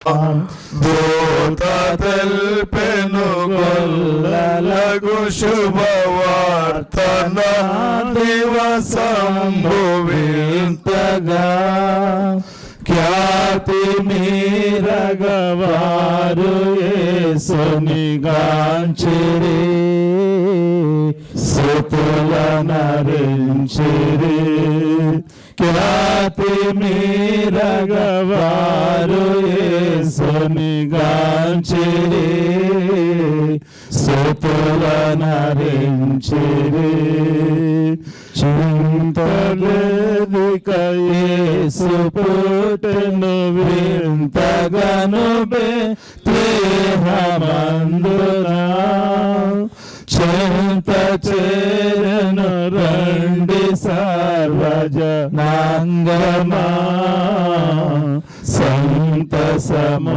దూత తెల్పెను గొల్లలకు శుభవార్తన దివసంబు వింతగా ఖ్యాతి మీరగవారు యేసుని గాంచిరి సుతుల నరించిరి ఖ్యాతి మీరగవారు యేసుని గాంచిరి సుతుల నరించిరి చింతలేదిక యేసు పుట్టెను వింతగను బెత్లెహేమందున చింత చేరను రండి సర్వజనాంగమా సంతసమందుమా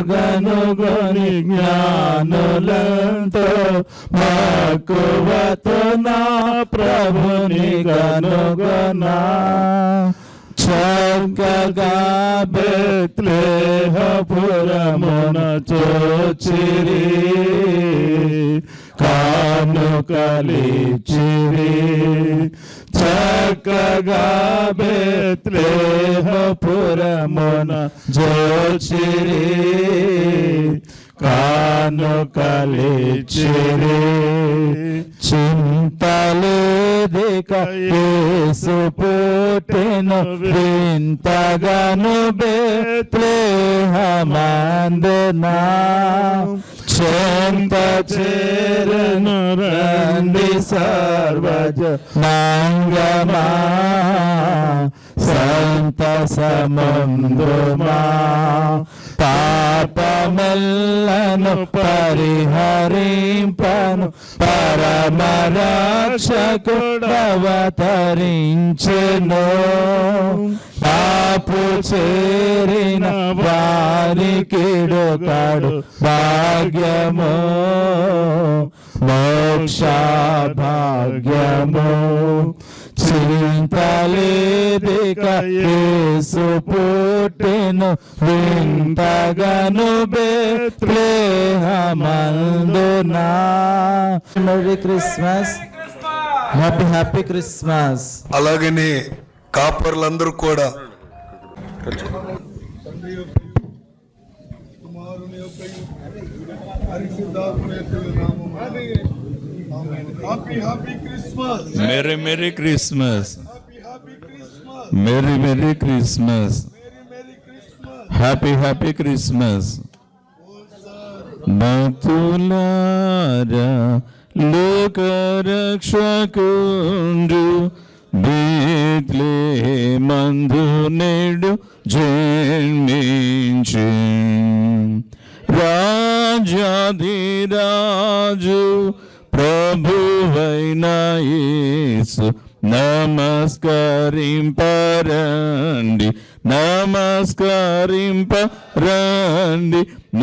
చుంకగనుగొని జ్ఞానులంతో మక్కువతో నా ప్రభుని గనుగొనా చక్కగా బెత్లెహేమున చూచిరి కానుకలిచ్చిరి చక్కగా బెత్లెహేమున చూచిరి కానుకలిచ్చిరి చింతలేదిక యేసు పుట్టెను వింతగను బెత్లెహేమందున చింత చేరను రండి సర్వజనాంగమా సంతసమందుమా పాపమెల్లను పరిహరింపను పరమరక్షకుడవతరించెను పాపు చేరిన వారికిడుకడు భాగ్యము మోక్ష భాగ్యము చింతలేదిక యేసు పుట్టెను వింతగను బెత్లెహేమందున. Merry Christmas, happy Christmas. అలాగనే కాపర్లందరూ కూడా merry Christmas, merry Christmas, happy Christmas. భక్తులారా లోకరక్షకుండు బెత్లెహేమందు నేడు జన్మించి రాజాధిరాజు ప్రభువైన యేసు నమస్కరింపరండి నమస్కరింపరండి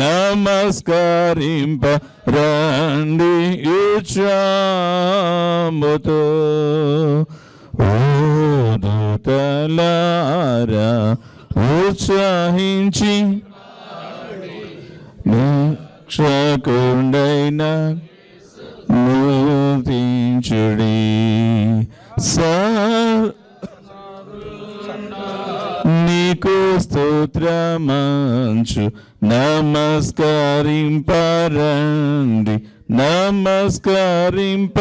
నమస్కరింపరండి ఉచ్చాముతో ఓ దూతలారా ఉత్సాహించి రక్షకుండైన నూతించుడి నీకు స్తోత్రమంచు నమస్కరింపరండి నమస్కరింప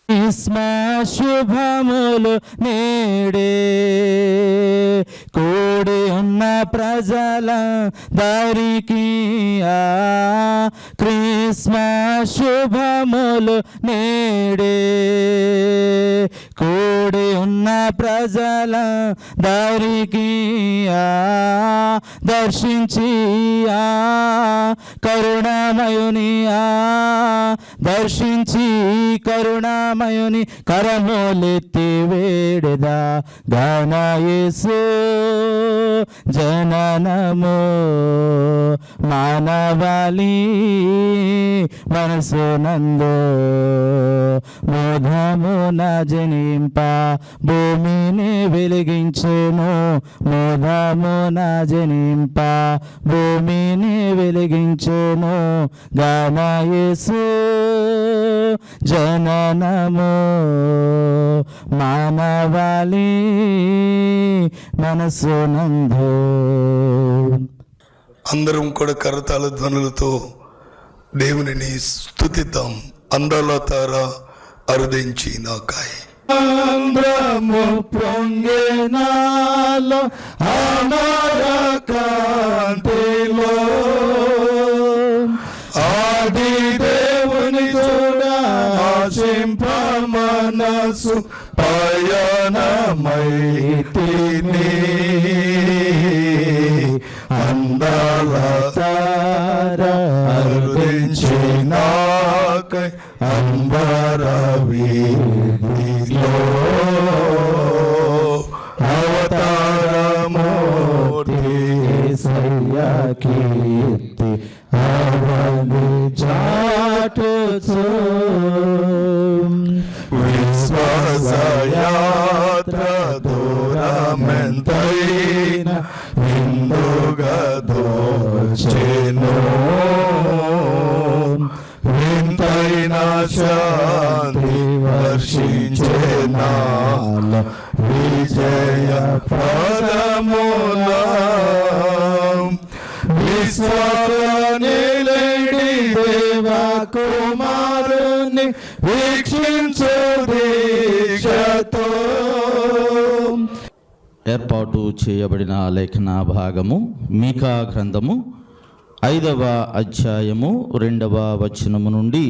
క్రిస్మస్ శుభములు నేడే కోడి ఉన్న ప్రజల దారికి క్రిస్మస్ శుభములు నేడే. కూడి ఉన్న ప్రజల దారికి దర్శించి కరుణామయుని దర్శించి కరుణామయుని కరములెత్తి వేడెదా గాన యేసు జననము మానవాళి మనసు నందు మోదమున జనింప భూమిని వెలిగించెను. మోదమున జనింప భూమిని వెలిగించెను. గాన యేసు జననము మానవాళి మనసు నందు. అందరం కూడా కరతాళ ధ్వనులతో దేవునిని స్తుతిద్దాం. అందాల తార అరుదించి నాకాయ్. ఆంధ్రము పొంగెనాలో అమర కాంతిలో ఆది దేవుని చూడ ఆశింప మనసు పయనమైతిని. అందాల తార అరుదించి నాకై అంబర వీధిలో అవతారమూర్తి యేసయ్య కీర్తి అవని చాటుచు. విశ్వాసయాత్ర దూరమెంతైన విందుగా దోచెను. వింతైన శాంతి వర్షించెనాల విజయ పదముల విశ్వాసనిలేడి దేవా కుమారుని వీక్షించు దీక్షతో. ఏర్పాటు చేయబడిన లేఖన భాగము మీకా గ్రంథము 5వ అధ్యాయము 2వ వచనము నుండి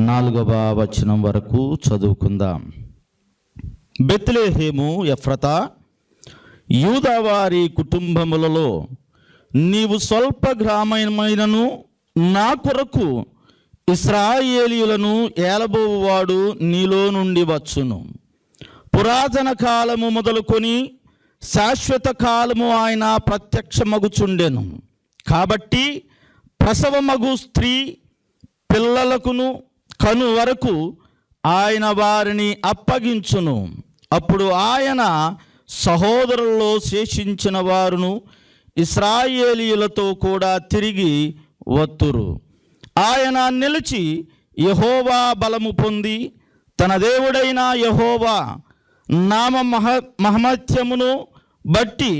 4వ వచనం వరకు చదువుకుందాం. బెత్లెహేము ఎఫ్రతా, యూదావారి కుటుంబములలో నీవు స్వల్ప గ్రామమైనను నా కొరకు ఇశ్రాయేలీయులను ఏలబోవాడు నీలో నుండి వచ్చును. పురాతన కాలము మొదలుకొని శాశ్వత కాలము ఆయన ప్రత్యక్షమగుచుండెను. కాబట్టి ప్రసవమగు స్త్రీ పిల్లలకును కను వరకు ఆయన వారిని అప్పగించును. అప్పుడు ఆయన సహోదరుల్లో శేషించిన వారును ఇశ్రాయేలీయులతో కూడా తిరిగి వత్తురు. ఆయన నిలిచి యెహోవా బలము పొంది తన దేవుడైన యెహోవా నామ మహమత్యమును బట్టి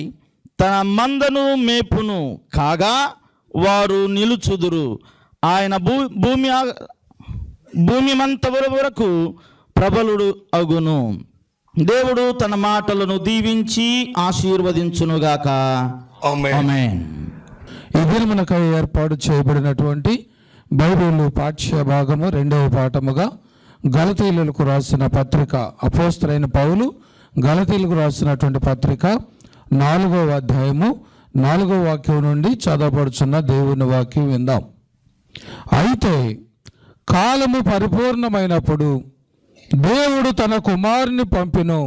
తన మందను మేపును. కాగా వారు నిలుచుదురు. ఆయన భూమిమంత వరకు ప్రబలుడు అగును. దేవుడు తన మాటలను దీవించి ఆశీర్వదించునుగాక. ఆమేన్. ఈ దినమునకై ఏర్పాటు చేయబడినటువంటి బైబిల్ పాఠ్య భాగము 2వ పాఠముగా గలతీయులకు రాసిన పత్రిక, అపోస్తలుడైన పౌలు గలతీయులకు రాసినటువంటి పత్రిక 4వ అధ్యాయము 4వ వాక్యం నుండి చదవబడుచున్న దేవుని వాక్యం విందాం. అయితే కాలము పరిపూర్ణమైనప్పుడు దేవుడు తన కుమారుని పంపెను.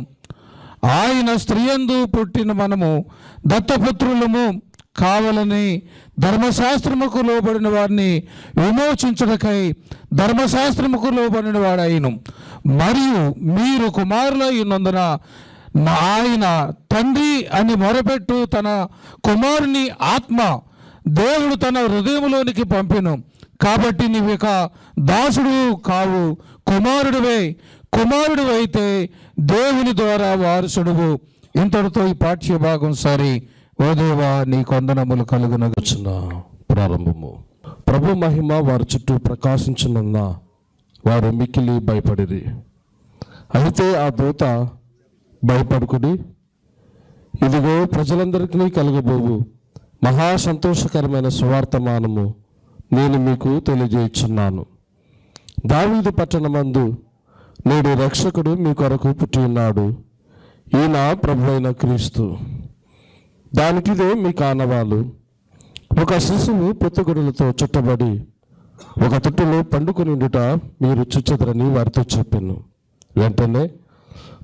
ఆయన స్త్రీయందు పుట్టిన మనము దత్తపుత్రులము కావాలని ధర్మశాస్త్రముకు లోబడిన వారిని విమోచించుటకై ధర్మశాస్త్రముకు లోబడిన వాడైను. మరియు మీరు కుమారులైనందున ఆయన తండ్రి అని మొరపెట్టు తన కుమారుని ఆత్మ దేవుడు తన హృదయంలోనికి పంపెను. కాబట్టి నీవిక దాసుడు కావు, కుమారుడివే. కుమారుడు అయితే దేవుని ద్వారా వారసుడువు. ఇంతటితో ఈ పాఠ్య భాగం సరి. ఓ దేవా, నీ కొందనములు కలుగునగుచున్న ప్రారంభము. ప్రభు మహిమ వారి చుట్టూ ప్రకాశించున్న వారు మిక్కిలి భయపడిరి. అయితే ఆ దూత భయపడుకుడి, ఇదిగో ప్రజలందరికీ కలగబోవు మహా సంతోషకరమైన సువార్తమానము నేను మీకు తెలియజేయుచున్నాను. దావీదు పట్టణమందు నేడు రక్షకుడు మీ కొరకు పుట్టి ఉన్నాడు. ఈయన ప్రభువైన క్రీస్తు. దానికిదే మీ కానవాలు. ఒక శిశువు పొత్తుగుడులతో చుట్టబడి ఒక తొట్టులో పండుకొనిండుట మీరు చూచెదరని వారితో చెప్పాను. వెంటనే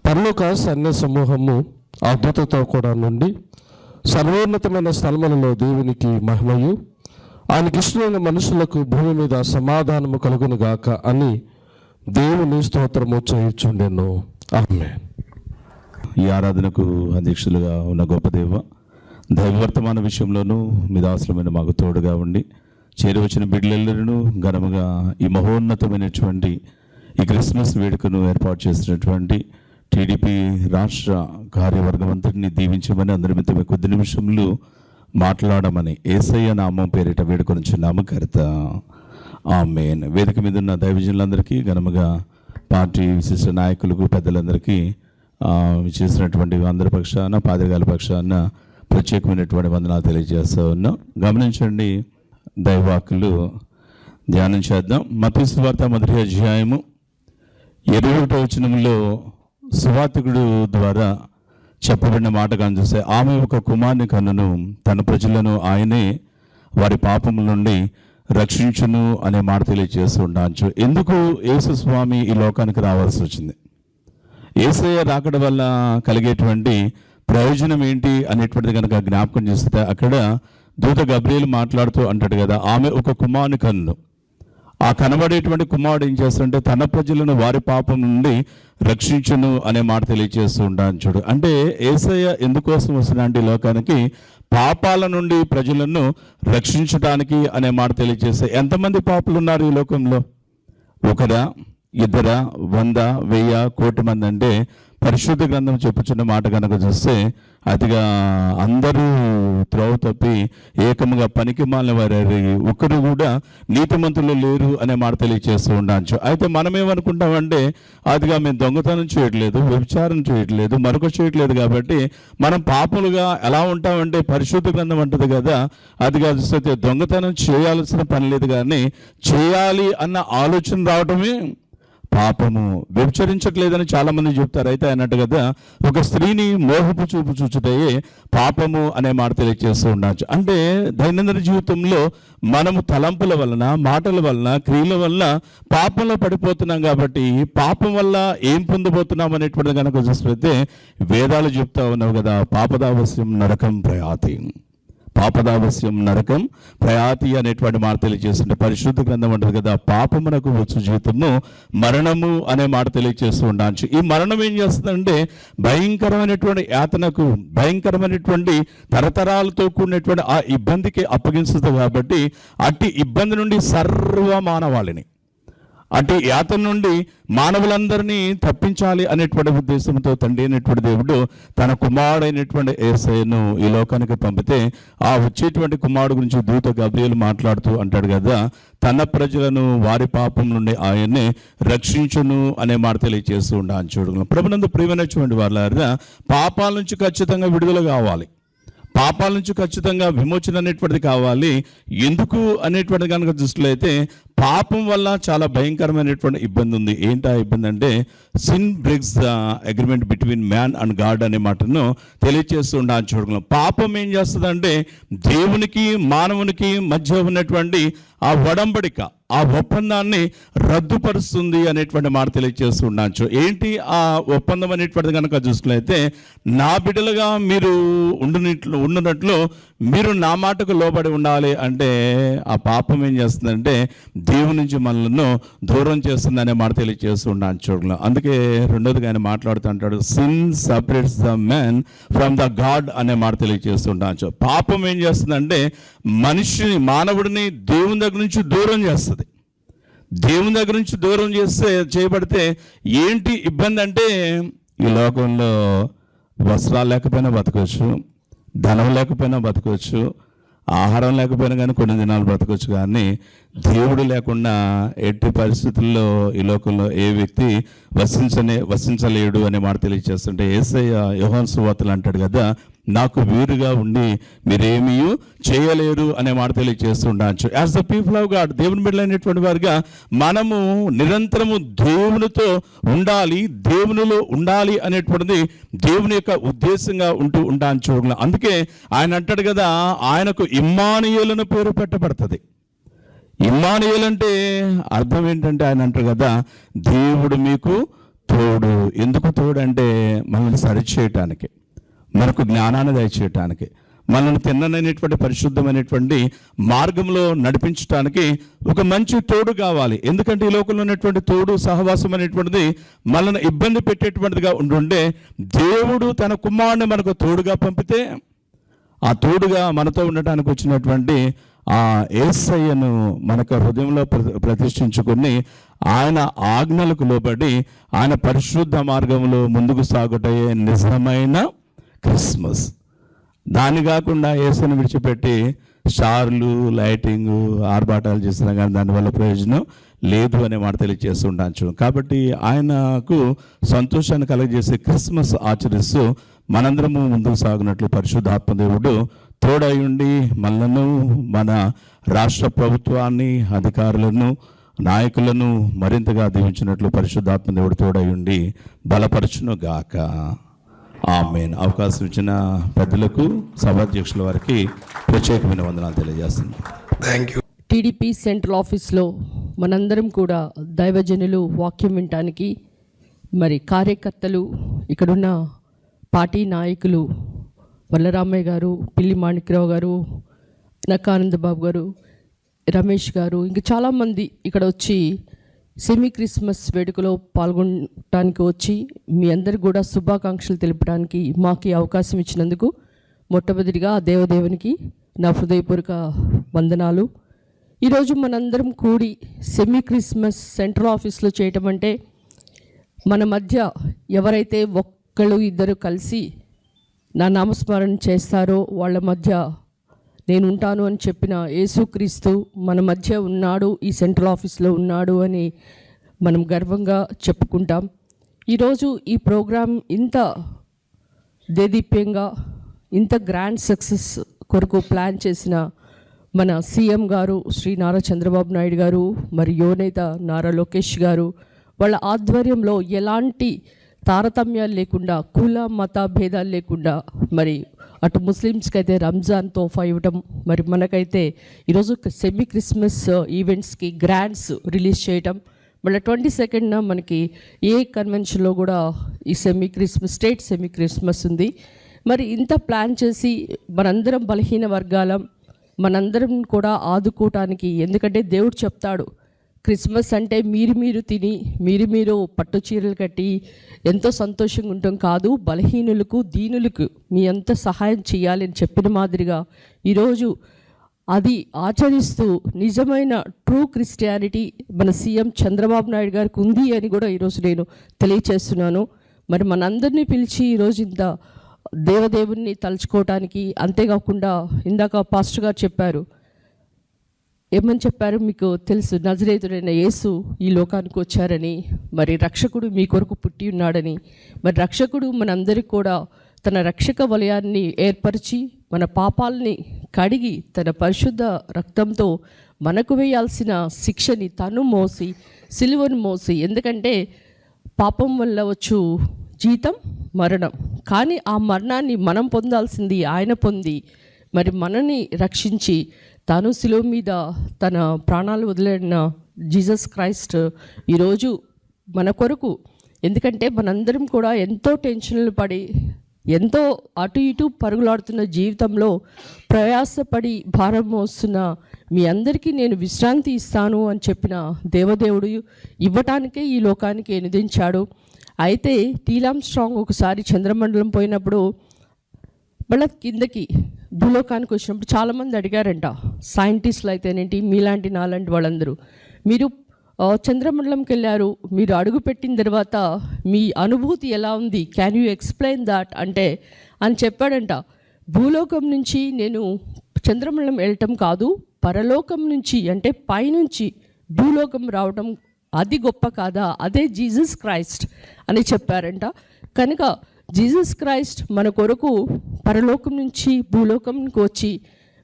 పరలోక సైన్య సమూహము ఆ దూతతో కూడా నుండి సర్వోన్నతమైన స్థలములలో దేవునికి మహిమయు ఆయనకి ఇష్టమైన మనుషులకు భూమి మీద సమాధానము కలుగును గాక అని దేవుని స్తోత్రము చేయుచుండెను. ఆమేన్. ఈ ఆరాధనకు అధ్యక్షులుగా ఉన్న గొప్ప దేవ, దైవవర్తమాన విషయంలోనూ మీ దాసులమైన మాకు తోడుగా ఉండి చేరువచ్చిన బిడ్డలెల్లరూ ఘనముగా ఈ మహోన్నతమైనటువంటి ఈ క్రిస్మస్ వేడుకను ఏర్పాటు చేసినటువంటి టీడీపీ రాష్ట్ర కార్యవర్గం అంతటిని దీవించమని అందరి మిత్రమే కొద్ది నిమిషంలో మాట్లాడమని యేసయ్య నామం పేరిట వేడుకొనుచున్నాము కర్త. ఆమేన్. వేదిక మీద ఉన్న దైవజనులందరికీ ఘనముగా పార్టీ విశిష్ట నాయకులకు పెద్దలందరికీ చేసినటువంటి అందరి పక్షాన పాదిరిగాల పక్షాన ప్రత్యేకమైనటువంటి వందనాలు తెలియజేస్తూ ఉన్నాం. గమనించండి, దైవాకులు ధ్యానం చేద్దాం. మత్తయి సువార్త 1వ అధ్యాయము 21వ వచనంలో సువార్తికుడు ద్వారా చెప్పబడిన మాట కానీ చూస్తే, ఆమె ఒక కుమారుని కన్నును, తన ప్రజలను ఆయనే వారి పాపముల నుండి రక్షించును అనే మాట తెలియజేస్తూ ఉండవచ్చు. ఎందుకు యేసు స్వామి ఈ లోకానికి రావాల్సి వచ్చింది, యేసయ్య రాకడ వల్ల కలిగేటువంటి ప్రయోజనం ఏంటి అనేటువంటిది కనుక జ్ఞాపకం చేస్తే, అక్కడ దూత గబ్రియేలు మాట్లాడుతూ అంటాడు కదా, ఆమె ఒక కుమారుని కన్ను. ఆ కనబడేటువంటి కుమారుడు ఏం చేస్తుంటే తన ప్రజలను వారి పాపం నుండి రక్షించును అనే మాట తెలియజేస్తూ ఉంటాను. చూడు, అంటే యేసయ్య ఎందుకోసం వస్తున్నాడు ఈ లోకానికి? పాపాల నుండి ప్రజలను రక్షించడానికి అనే మాట తెలియజేస్తే, ఎంతమంది పాపులు ఉన్నారు ఈ లోకంలో? ఒకరా, ఇద్దరా, 100, 1000, కోటి మంది అంటే పరిశుద్ధ గ్రంథం చెప్పుచున్న మాట కనుక చూస్తే అతిగా అందరూ త్రోవ తప్పి ఏకముగా పనికి మాలిన వారు ఒకరు కూడా నీతిమంతులు లేరు అనే మాట తెలియజేస్తూ ఉండవచ్చు. అయితే మనం ఏమనుకుంటామంటే అదిగా మేము దొంగతనం చేయట్లేదు, వ్యభిచారం చేయట్లేదు, మరొక చేయట్లేదు కాబట్టి మనం పాపులుగా ఎలా ఉంటామంటే పరిశుద్ధ గ్రంథం అంటది కదా, అదిగా చూస్తే దొంగతనం చేయాల్సిన పని లేదు కానీ చేయాలి అన్న ఆలోచన రావటమే పాపము. వ్యభిచరించట్లేదని చాలా మంది చెప్తారు. అయితే అన్నట్టు కదా, ఒక స్త్రీని మోహపు చూపు చూచుటయే పాపము అనే మాట తెలియజేస్తూ ఉండవచ్చు. అంటే దైనందిన జీవితంలో మనము తలంపుల వలన, మాటల వలన, క్రియల వలన పాపంలో పడిపోతున్నాం. కాబట్టి పాపం వల్ల ఏం పొందబోతున్నాం అనేటువంటిది కనుక చూస్తే వేదాలు చెప్తా ఉన్నావు కదా, పాపదావస్యం నరకం ప్రయాతి, పాపదావస్యం నరకం ప్రయాతి అనేటువంటి మాట తెలియజేస్తుంటే పరిశుద్ధ గ్రంథం అంటారు కదా, పాపమునకు వచ్చు జీవితము మరణము అనే మాట తెలియజేస్తూ ఉండవచ్చు. ఈ మరణం ఏం చేస్తుందంటే భయంకరమైనటువంటి యాతనకు, భయంకరమైనటువంటి తరతరాలతో కూడినటువంటి ఆ ఇబ్బందికి అప్పగించుతుంది. కాబట్టి అట్టి ఇబ్బంది నుండి సర్వ మానవాళిని, అంటే యాతన నుండి మానవులందరినీ తప్పించాలి అనేటువంటి ఉద్దేశంతో తండ్రి అయినటువంటి దేవుడు తన కుమారుడైనటువంటి యేసయ్యను ఈ లోకానికి పంపితే, ఆ వచ్చేటువంటి కుమారుడు గురించి దూత గబ్రియేలు మాట్లాడుతూ అంటాడు కదా, తన ప్రజలను వారి పాపం నుండి ఆయన్నే రక్షించును అనే మాట తెలియజేస్తూ ఉండాలని చూడగలం. ప్రభునందు ప్రియమైనటువంటి వాళ్ళారా, పాపాల నుంచి ఖచ్చితంగా విడుదల కావాలి, పాపాల నుంచి ఖచ్చితంగా విమోచన అనేటువంటిది కావాలి. ఎందుకు అనేటువంటిది కనుక దృష్టిలో అయితే పాపం వల్ల చాలా భయంకరమైనటువంటి ఇబ్బంది ఉంది. ఏంటి ఆ ఇబ్బంది అంటే, sin breaks the agreement between man and God అనే మాటను తెలియజేస్తూ ఉండాలని చూడగలం. పాపం ఏం చేస్తుందంటే దేవునికి మానవునికి మధ్య ఉన్నటువంటి ఆ ఒడంబడిక, ఆ ఒప్పందాన్ని రద్దుపరుస్తుంది అనేటువంటి మాట తెలియజేస్తూ ఉండొచ్చు. ఏంటి ఆ ఒప్పందం అనేటువంటిది కనుక చూసినట్లయితే, నా బిడ్డలుగా మీరు ఉండునట్లు మీరు నా మాటకు లోబడి ఉండాలి అంటే, ఆ పాపం ఏం చేస్తుందంటే దేవుని నుంచి మనల్ని దూరం చేస్తుంది అనే మాట తెలియజేస్తూ ఉన్నాను చూడగలం. అందుకే రెండోదిగా ఆయన మాట్లాడుతూ అంటాడు, sin separates the man from the God అనే మాట తెలియజేస్తూ ఉంటాను. పాపం ఏం చేస్తుందంటే మనిషిని, మానవుడిని దేవుని దగ్గర నుంచి దూరం చేస్తుంది. దేవుని దగ్గర నుంచి దూరం చేయబడితే ఏంటి ఇబ్బంది అంటే, ఈ లోకంలో వస్త్రాలు లేకపోయినా బతకవచ్చు, ధనం లేకపోయినా బతకవచ్చు, ఆహారం లేకపోయినా కానీ కొన్ని దినాలు బ్రతకొచ్చు. కానీ దేవుడు లేకుండా ఎట్టి పరిస్థితుల్లో ఈ లోకంలో ఏ వ్యక్తి వసించలేడు అనే మాట తెలియజేస్తుంటే, యేసయ్య యోహాను సువార్తలో అంటాడు కదా, నాకు వేరుగా ఉండి మీరేమీ చేయలేరు అనే మాట తెలియజేస్తుండొచ్చు. As the people of God, దేవుని బిడ్డలైనటువంటి వారిగా మనము నిరంతరము దేవునితో ఉండాలి, దేవునిలో ఉండాలి అనేటువంటిది దేవుని యొక్క ఉద్దేశంగా ఉంటూ ఉంటాను చూడాలి. అందుకే ఆయన అంటాడు కదా, ఆయనకు ఇమ్మానుయేలు అని పేరు పెట్టబడుతుంది. ఇమ్మానుయేలు అంటే అర్థం ఏంటంటే, ఆయన అంటారు కదా, దేవుడు మీకు తోడు. ఎందుకు తోడు అంటే మనల్ని సరిచేయటానికి, మనకు జ్ఞానాన్ని దయచేయటానికి, మనల్ని తిన్ననైనటువంటి పరిశుద్ధమైనటువంటి మార్గంలో నడిపించడానికి ఒక మంచి తోడు కావాలి. ఎందుకంటే ఈ లోకంలో ఉన్నటువంటి తోడు సహవాసం అనేటువంటిది మనల్ని ఇబ్బంది పెట్టేటువంటిదిగా ఉంటుండే, దేవుడు తన కుమారుని మనకు తోడుగా పంపితే ఆ తోడుగా మనతో ఉండటానికి వచ్చినటువంటి ఆ యేసయ్యను మనకు హృదయంలో ప్రతిష్ఠించుకుని ఆయన ఆజ్ఞలకు లోబడి ఆయన పరిశుద్ధ మార్గంలో ముందుకు సాగుటయే నిజమైన క్రిస్మస్. దాన్ని కాకుండా యేసుని విడిచిపెట్టి స్టార్లు, లైటింగ్, ఆర్భాటాలు చేసినా కానీ దానివల్ల ప్రయోజనం లేదు అనే మాట తెలియజేస్తుంటాను. కాబట్టి ఆయనకు సంతోషాన్ని కలగజేసే క్రిస్మస్ ఆచరిస్తూ మనందరము ముందుకు సాగినట్లు పరిశుద్ధాత్మ దేవుడు తోడై ఉండి మనలను, మన రాష్ట్ర ప్రభుత్వాన్ని, అధికారులను, నాయకులను మరింతగా దీవించినట్లు పరిశుద్ధాత్మ దేవుడు తోడై ఉండి బలపరచును గాక. ఆమేన్. అవకాశం ఇచ్చిన పెద్దలకు, సభాధ్యక్షుల వారికి ప్రత్యేకమైన వందనాలు తెలియజేస్తున్నాను. Thank you. టీడీపీ సెంట్రల్ ఆఫీస్లో మనందరం కూడా దైవజనులు వాక్యం వినటానికి, మరి కార్యకర్తలు, ఇక్కడున్న పార్టీ నాయకులు వల్లరామయ్య గారు, పిల్లి మాణిక్యరావు గారు, నక్కానందబాబు గారు, రమేష్ గారు, ఇంకా చాలామంది ఇక్కడ వచ్చి సెమీ క్రిస్మస్ వేడుకలో పాల్గొనడానికి వచ్చి మీ అందరికి కూడా శుభాకాంక్షలు తెలపడానికి మాకు అవకాశం ఇచ్చినందుకు మొట్టమొదటిగా ఆ దేవదేవునికి నా హృదయపూర్వక వందనాలు. ఈరోజు మనందరం కూడి సెమీ క్రిస్మస్ సెంట్రల్ ఆఫీస్లో చేయటం అంటే, మన మధ్య ఎవరైతే ఒక్కళ్ళు ఇద్దరు కలిసి నా నామస్మరణ చేస్తారో వాళ్ళ మధ్య నేను ఉంటాను అని చెప్పిన యేసుక్రీస్తు మన మధ్య ఉన్నాడు, ఈ సెంట్రల్ ఆఫీస్లో ఉన్నాడు అని మనం గర్వంగా చెప్పుకుంటాం. ఈరోజు ఈ ప్రోగ్రాం ఇంత దేదీప్యంగా, ఇంత గ్రాండ్ సక్సెస్ కొరకు ప్లాన్ చేసిన మన సీఎం గారు శ్రీ నారా చంద్రబాబు నాయుడు గారు, మరి యువనేత నారా లోకేష్ గారు, వాళ్ళ ఆధ్వర్యంలో ఎలాంటి తారతమ్యాలు లేకుండా, కుల మత భేదాలు లేకుండా, మరి అటు ముస్లిమ్స్కి అయితే రంజాన్ తోఫా ఇవ్వటం, మరి మనకైతే ఈరోజు సెమీ క్రిస్మస్ ఈవెంట్స్కి గ్రాండ్స్ రిలీజ్ చేయటం, మళ్ళీ 22న మనకి ఏ కన్వెన్షన్లో కూడా ఈ semi Christmas, state semi Christmas ఉంది. మరి ఇంత ప్లాన్ చేసి మనందరం బలహీన వర్గాలం, మనందరం కూడా ఆదుకోవటానికి, ఎందుకంటే దేవుడు చెప్తాడు క్రిస్మస్ అంటే మీరు తిని మీరు పట్టు చీరలు కట్టి ఎంతో సంతోషంగా ఉంటాం కాదు, బలహీనులకు, దీనులకు మీ అంత సహాయం చేయాలని చెప్పిన మాదిరిగా ఈరోజు అది ఆచరిస్తూ నిజమైన ట్రూ క్రిస్టియానిటీ మన సీఎం చంద్రబాబు నాయుడు గారికి ఉంది అని కూడా ఈరోజు నేను తెలియచేస్తున్నాను. మరి మనందరినీ పిలిచి ఈరోజు ఇంత దేవదేవుణ్ణి తలుచుకోవటానికి, అంతేకాకుండా ఇందాక పాస్టర్ గారు చెప్పారు, ఏమని చెప్పారు మీకు తెలుసు, నజరేతుడైన యేసు ఈ లోకానికి వచ్చారని, మరి రక్షకుడు మీ కొరకు పుట్టి ఉన్నాడని. మరి రక్షకుడు మనందరికీ కూడా తన రక్షక వలయాన్ని ఏర్పరిచి మన పాపాలని కడిగి తన పరిశుద్ధ రక్తంతో మనకు వేయాల్సిన శిక్షని తను మోసి, సిలువను మోసి, ఎందుకంటే పాపం వల్ల వచ్చు జీతం మరణం, కానీ ఆ మరణాన్ని మనం పొందాల్సింది ఆయన పొంది మరి మనని రక్షించి తాను శిలువ మీద తన ప్రాణాలు వదిలిన జీసస్ క్రైస్ట్ ఈరోజు మన కొరకు, ఎందుకంటే మనందరం కూడా ఎంతో టెన్షన్లు పడి, ఎంతో అటు ఇటు పరుగులాడుతున్న జీవితంలో ప్రయాసపడి భారం మోస్తున్న మీ అందరికీ నేను విశ్రాంతి ఇస్తాను అని చెప్పిన దేవదేవుడు ఇవ్వటానికే ఈ లోకానికి ఎనిదించాడు. అయితే టీలామ్ స్ట్రాంగ్ ఒకసారి చంద్రమండలం పోయినప్పుడు మళ్ళీ కిందకి భూలోకానికి వచ్చినప్పుడు చాలామంది అడిగారంట, సైంటిస్టులు అయితేనేంటి, మీలాంటి నాలాంటి వాళ్ళందరూ, మీరు చంద్రమండలంకి వెళ్ళారు, మీరు అడుగు పెట్టిన తర్వాత మీ అనుభూతి ఎలా ఉంది, క్యాన్ యూ ఎక్స్ప్లెయిన్ దాట్ అంటే అని చెప్పాడంట. భూలోకం నుంచి నేను చంద్రమండలం వెళ్ళటం కాదు, పరలోకం నుంచి అంటే పైనుంచి భూలోకం రావటం అది గొప్ప కాదా, అదే జీసస్ క్రైస్ట్ అని చెప్పారంట. కనుక జీసస్ క్రైస్ట్ మన కొరకు పరలోకం నుంచి భూలోకంకి వచ్చి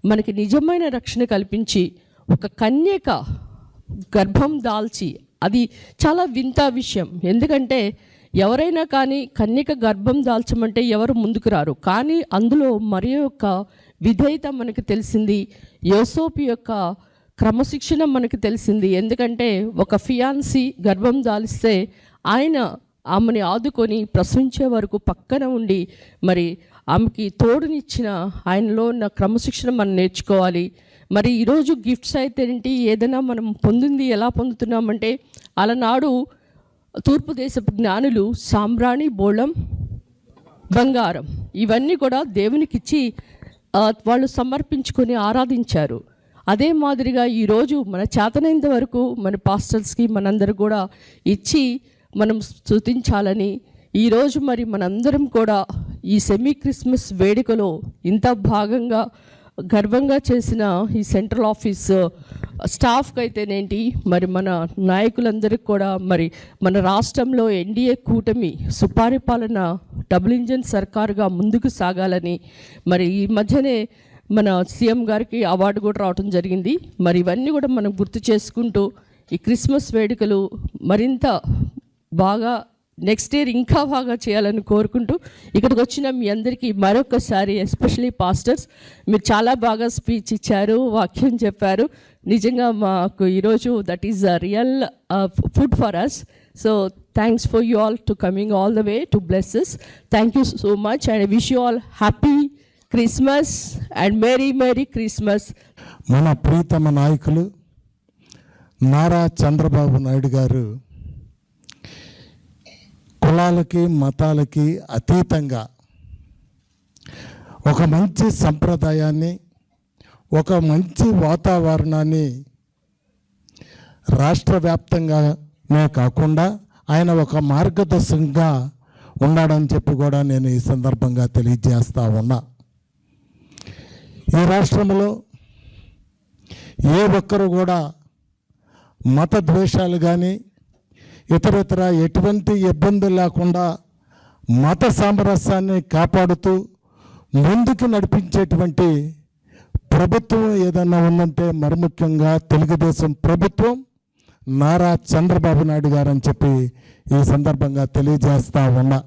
మనకి నిజమైన రక్షణ కల్పించి ఒక కన్యక గర్భం దాల్చి, అది చాలా వింత విషయం. ఎందుకంటే ఎవరైనా కానీ కన్యక గర్భం దాల్చమంటే ఎవరు ముందుకు రారు. కానీ అందులో మరి యొక్క విధేయత మనకు తెలిసింది, యోసేపు యొక్క క్రమశిక్షణ మనకు తెలిసింది. ఎందుకంటే ఒక ఫియాన్సీ గర్భం దాలిస్తే ఆయన ఆమెని ఆదుకొని ప్రసవించే వరకు పక్కన ఉండి మరి ఆమెకి తోడునిచ్చిన ఆయనలో ఉన్న క్రమశిక్షణ మనం నేర్చుకోవాలి. మరి ఈరోజు గిఫ్ట్స్ అయితే ఏంటి, ఏదైనా మనం పొందింది ఎలా పొందుతున్నామంటే, అలనాడు తూర్పు దేశపు జ్ఞానులు సాంబ్రాణి, బోళం, బంగారం ఇవన్నీ కూడా దేవునికి ఇచ్చి వాళ్ళు సమర్పించుకొని ఆరాధించారు. అదే మాదిరిగా ఈరోజు మన చేతనైనంత వరకు మన పాస్టర్స్కి మనందరూ కూడా ఇచ్చి మనం స్తుతించాలని, ఈరోజు మరి మనందరం కూడా ఈ సెమీ క్రిస్మస్ వేడుకలో ఇంత భాగంగా గర్వంగా చేసిన ఈ సెంట్రల్ ఆఫీస్ స్టాఫ్కి అయితేనేంటి, మరి మన నాయకులందరికీ కూడా, మరి మన రాష్ట్రంలో ఎన్డీఏ కూటమి సుపరిపాలన డబుల్ ఇంజన్ సర్కారుగా ముందుకు సాగాలని, మరి ఈ మధ్యనే మన సీఎం గారికి అవార్డు కూడా రావడం జరిగింది. మరి ఇవన్నీ కూడా మనం గుర్తు చేసుకుంటూ ఈ క్రిస్మస్ వేడుకలు మరింత బాగా నెక్స్ట్ ఇయర్ ఇంకా బాగా చేయాలని కోరుకుంటూ ఇక్కడికి వచ్చిన మీ అందరికీ మరొకసారి, ఎస్పెషలీ పాస్టర్స్, మీరు చాలా బాగా స్పీచ్ ఇచ్చారు, వాక్యం చెప్పారు. నిజంగా మాకు ఈరోజు that is a real food for us. So thanks for you all to coming all the way to bless us. Thank you so much and wish you all happy Christmas and merry Christmas. మన ప్రీతమ నాయకులు నారా చంద్రబాబు నాయుడు గారు కులాలకి మతాలకి అతీతంగా ఒక మంచి సంప్రదాయాన్ని, ఒక మంచి వాతావరణాన్ని రాష్ట్ర వ్యాప్తంగానే కాకుండా ఆయన ఒక మార్గదర్శకంగా ఉన్నాడని చెప్పి కూడా నేను ఈ సందర్భంగా తెలియజేస్తా ఉన్నా. ఈ రాష్ట్రంలో ఏ ఒక్కరు కూడా మత ద్వేషాలు కానీ ఇతరత్ర ఎటువంటి ఇబ్బందులు లేకుండా మత సామరస్యాన్ని కాపాడుతూ ముందుకు నడిపించేటువంటి ప్రభుత్వం ఏదన్నా ఉందంటే మరి ముఖ్యంగా తెలుగుదేశం ప్రభుత్వం, నారా చంద్రబాబు నాయుడు గారు అని చెప్పి ఈ సందర్భంగా తెలియజేస్తా ఉన్నా.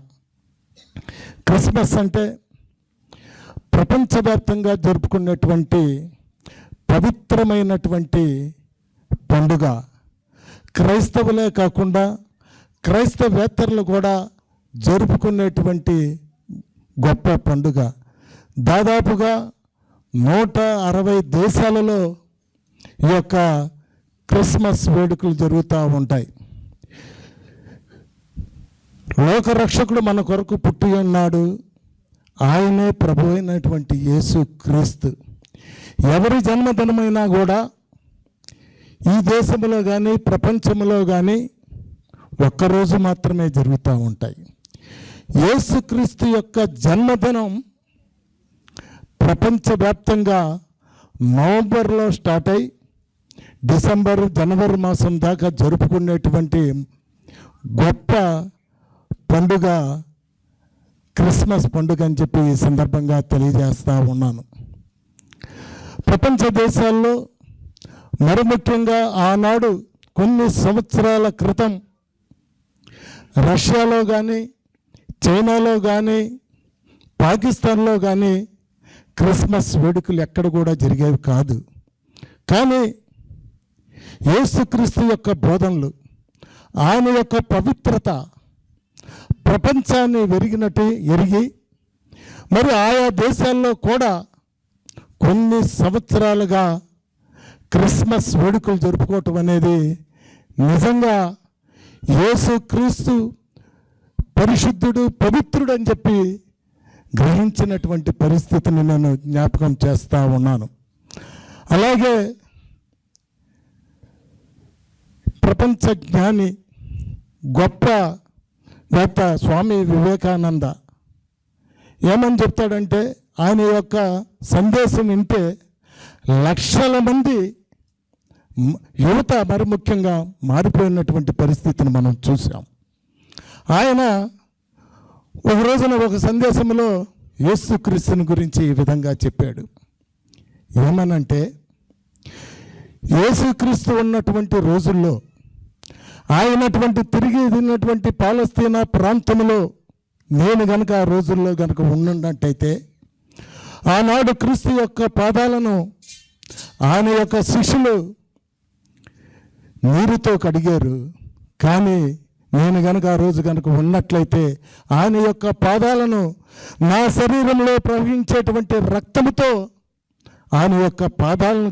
క్రిస్మస్ అంటే ప్రపంచవ్యాప్తంగా జరుపుకునేటువంటి పవిత్రమైనటువంటి పండుగ. క్రైస్తవులే కాకుండా క్రైస్తవేతరులు కూడా జరుపుకునేటువంటి గొప్ప పండుగ. దాదాపుగా 160 దేశాలలో ఈ యొక్క క్రిస్మస్ వేడుకలు జరుగుతూ ఉంటాయి. లోకరక్షకుడు మన కొరకు పుట్టి ఉన్నాడు, ఆయనే ప్రభు అయినటువంటి యేసు క్రీస్తు. ఎవరి జన్మదినమైనా కూడా ఈ దేశంలో కానీ ప్రపంచంలో కానీ ఒక్కరోజు మాత్రమే జరుగుతూ ఉంటాయి. యేసుక్రీస్తు యొక్క జన్మదినం ప్రపంచవ్యాప్తంగా నవంబర్లో స్టార్ట్ అయి జనవరి మాసం దాకా జరుపుకునేటువంటి గొప్ప పండుగ క్రిస్మస్ పండుగ అని చెప్పి ఈ సందర్భంగా తెలియజేస్తూ ఉన్నాను. ప్రపంచ దేశాల్లో మరి ముఖ్యంగా ఆనాడు కొన్ని సంవత్సరాల క్రితం రష్యాలో కానీ, చైనాలో కానీ, పాకిస్తాన్లో కానీ క్రిస్మస్ వేడుకలు ఎక్కడ కూడా జరిగేవి కాదు. కానీ యేసుక్రీస్తు యొక్క బోధనలు, ఆయన యొక్క పవిత్రత ప్రపంచాన్ని ఎరిగి మరి ఆయా దేశాల్లో కూడా కొన్ని సంవత్సరాలుగా క్రిస్మస్ వేడుకలు జరుపుకోవటం అనేది నిజంగా యేసుక్రీస్తు పరిశుద్ధుడు, పవిత్రుడు అని చెప్పి గ్రహించినటువంటి పరిస్థితిని నేను జ్ఞాపకం చేస్తూ ఉన్నాను. అలాగే ప్రపంచ జ్ఞాని, గొప్ప వేత్త స్వామి వివేకానంద ఏమని చెప్తాడంటే, ఆయన యొక్క సందేశం వింటే లక్షల మంది యువత మరి ముఖ్యంగా మారిపోయినటువంటి పరిస్థితిని మనం చూసాం. ఆయన ఒక రోజున ఒక సందేశంలో యేసుక్రీస్తుని గురించి ఈ విధంగా చెప్పాడు. ఏమనంటే, యేసుక్రీస్తు ఉన్నటువంటి రోజుల్లో తిరిగి తిన్నటువంటి పాలస్తీనా ప్రాంతంలో నేను గనక ఆ రోజుల్లో గనక ఉన్నట్టయితే ఆనాడు క్రీస్తు యొక్క పాదాలను ఆయన యొక్క శిష్యులు నీరుతో కడిగారు. కానీ నేను గనక ఆ రోజు గనక ఉన్నట్లయితే ఆయన యొక్క పాదాలను నా శరీరంలో ప్రవహించేటువంటి రక్తముతో ఆయన యొక్క పాదాలను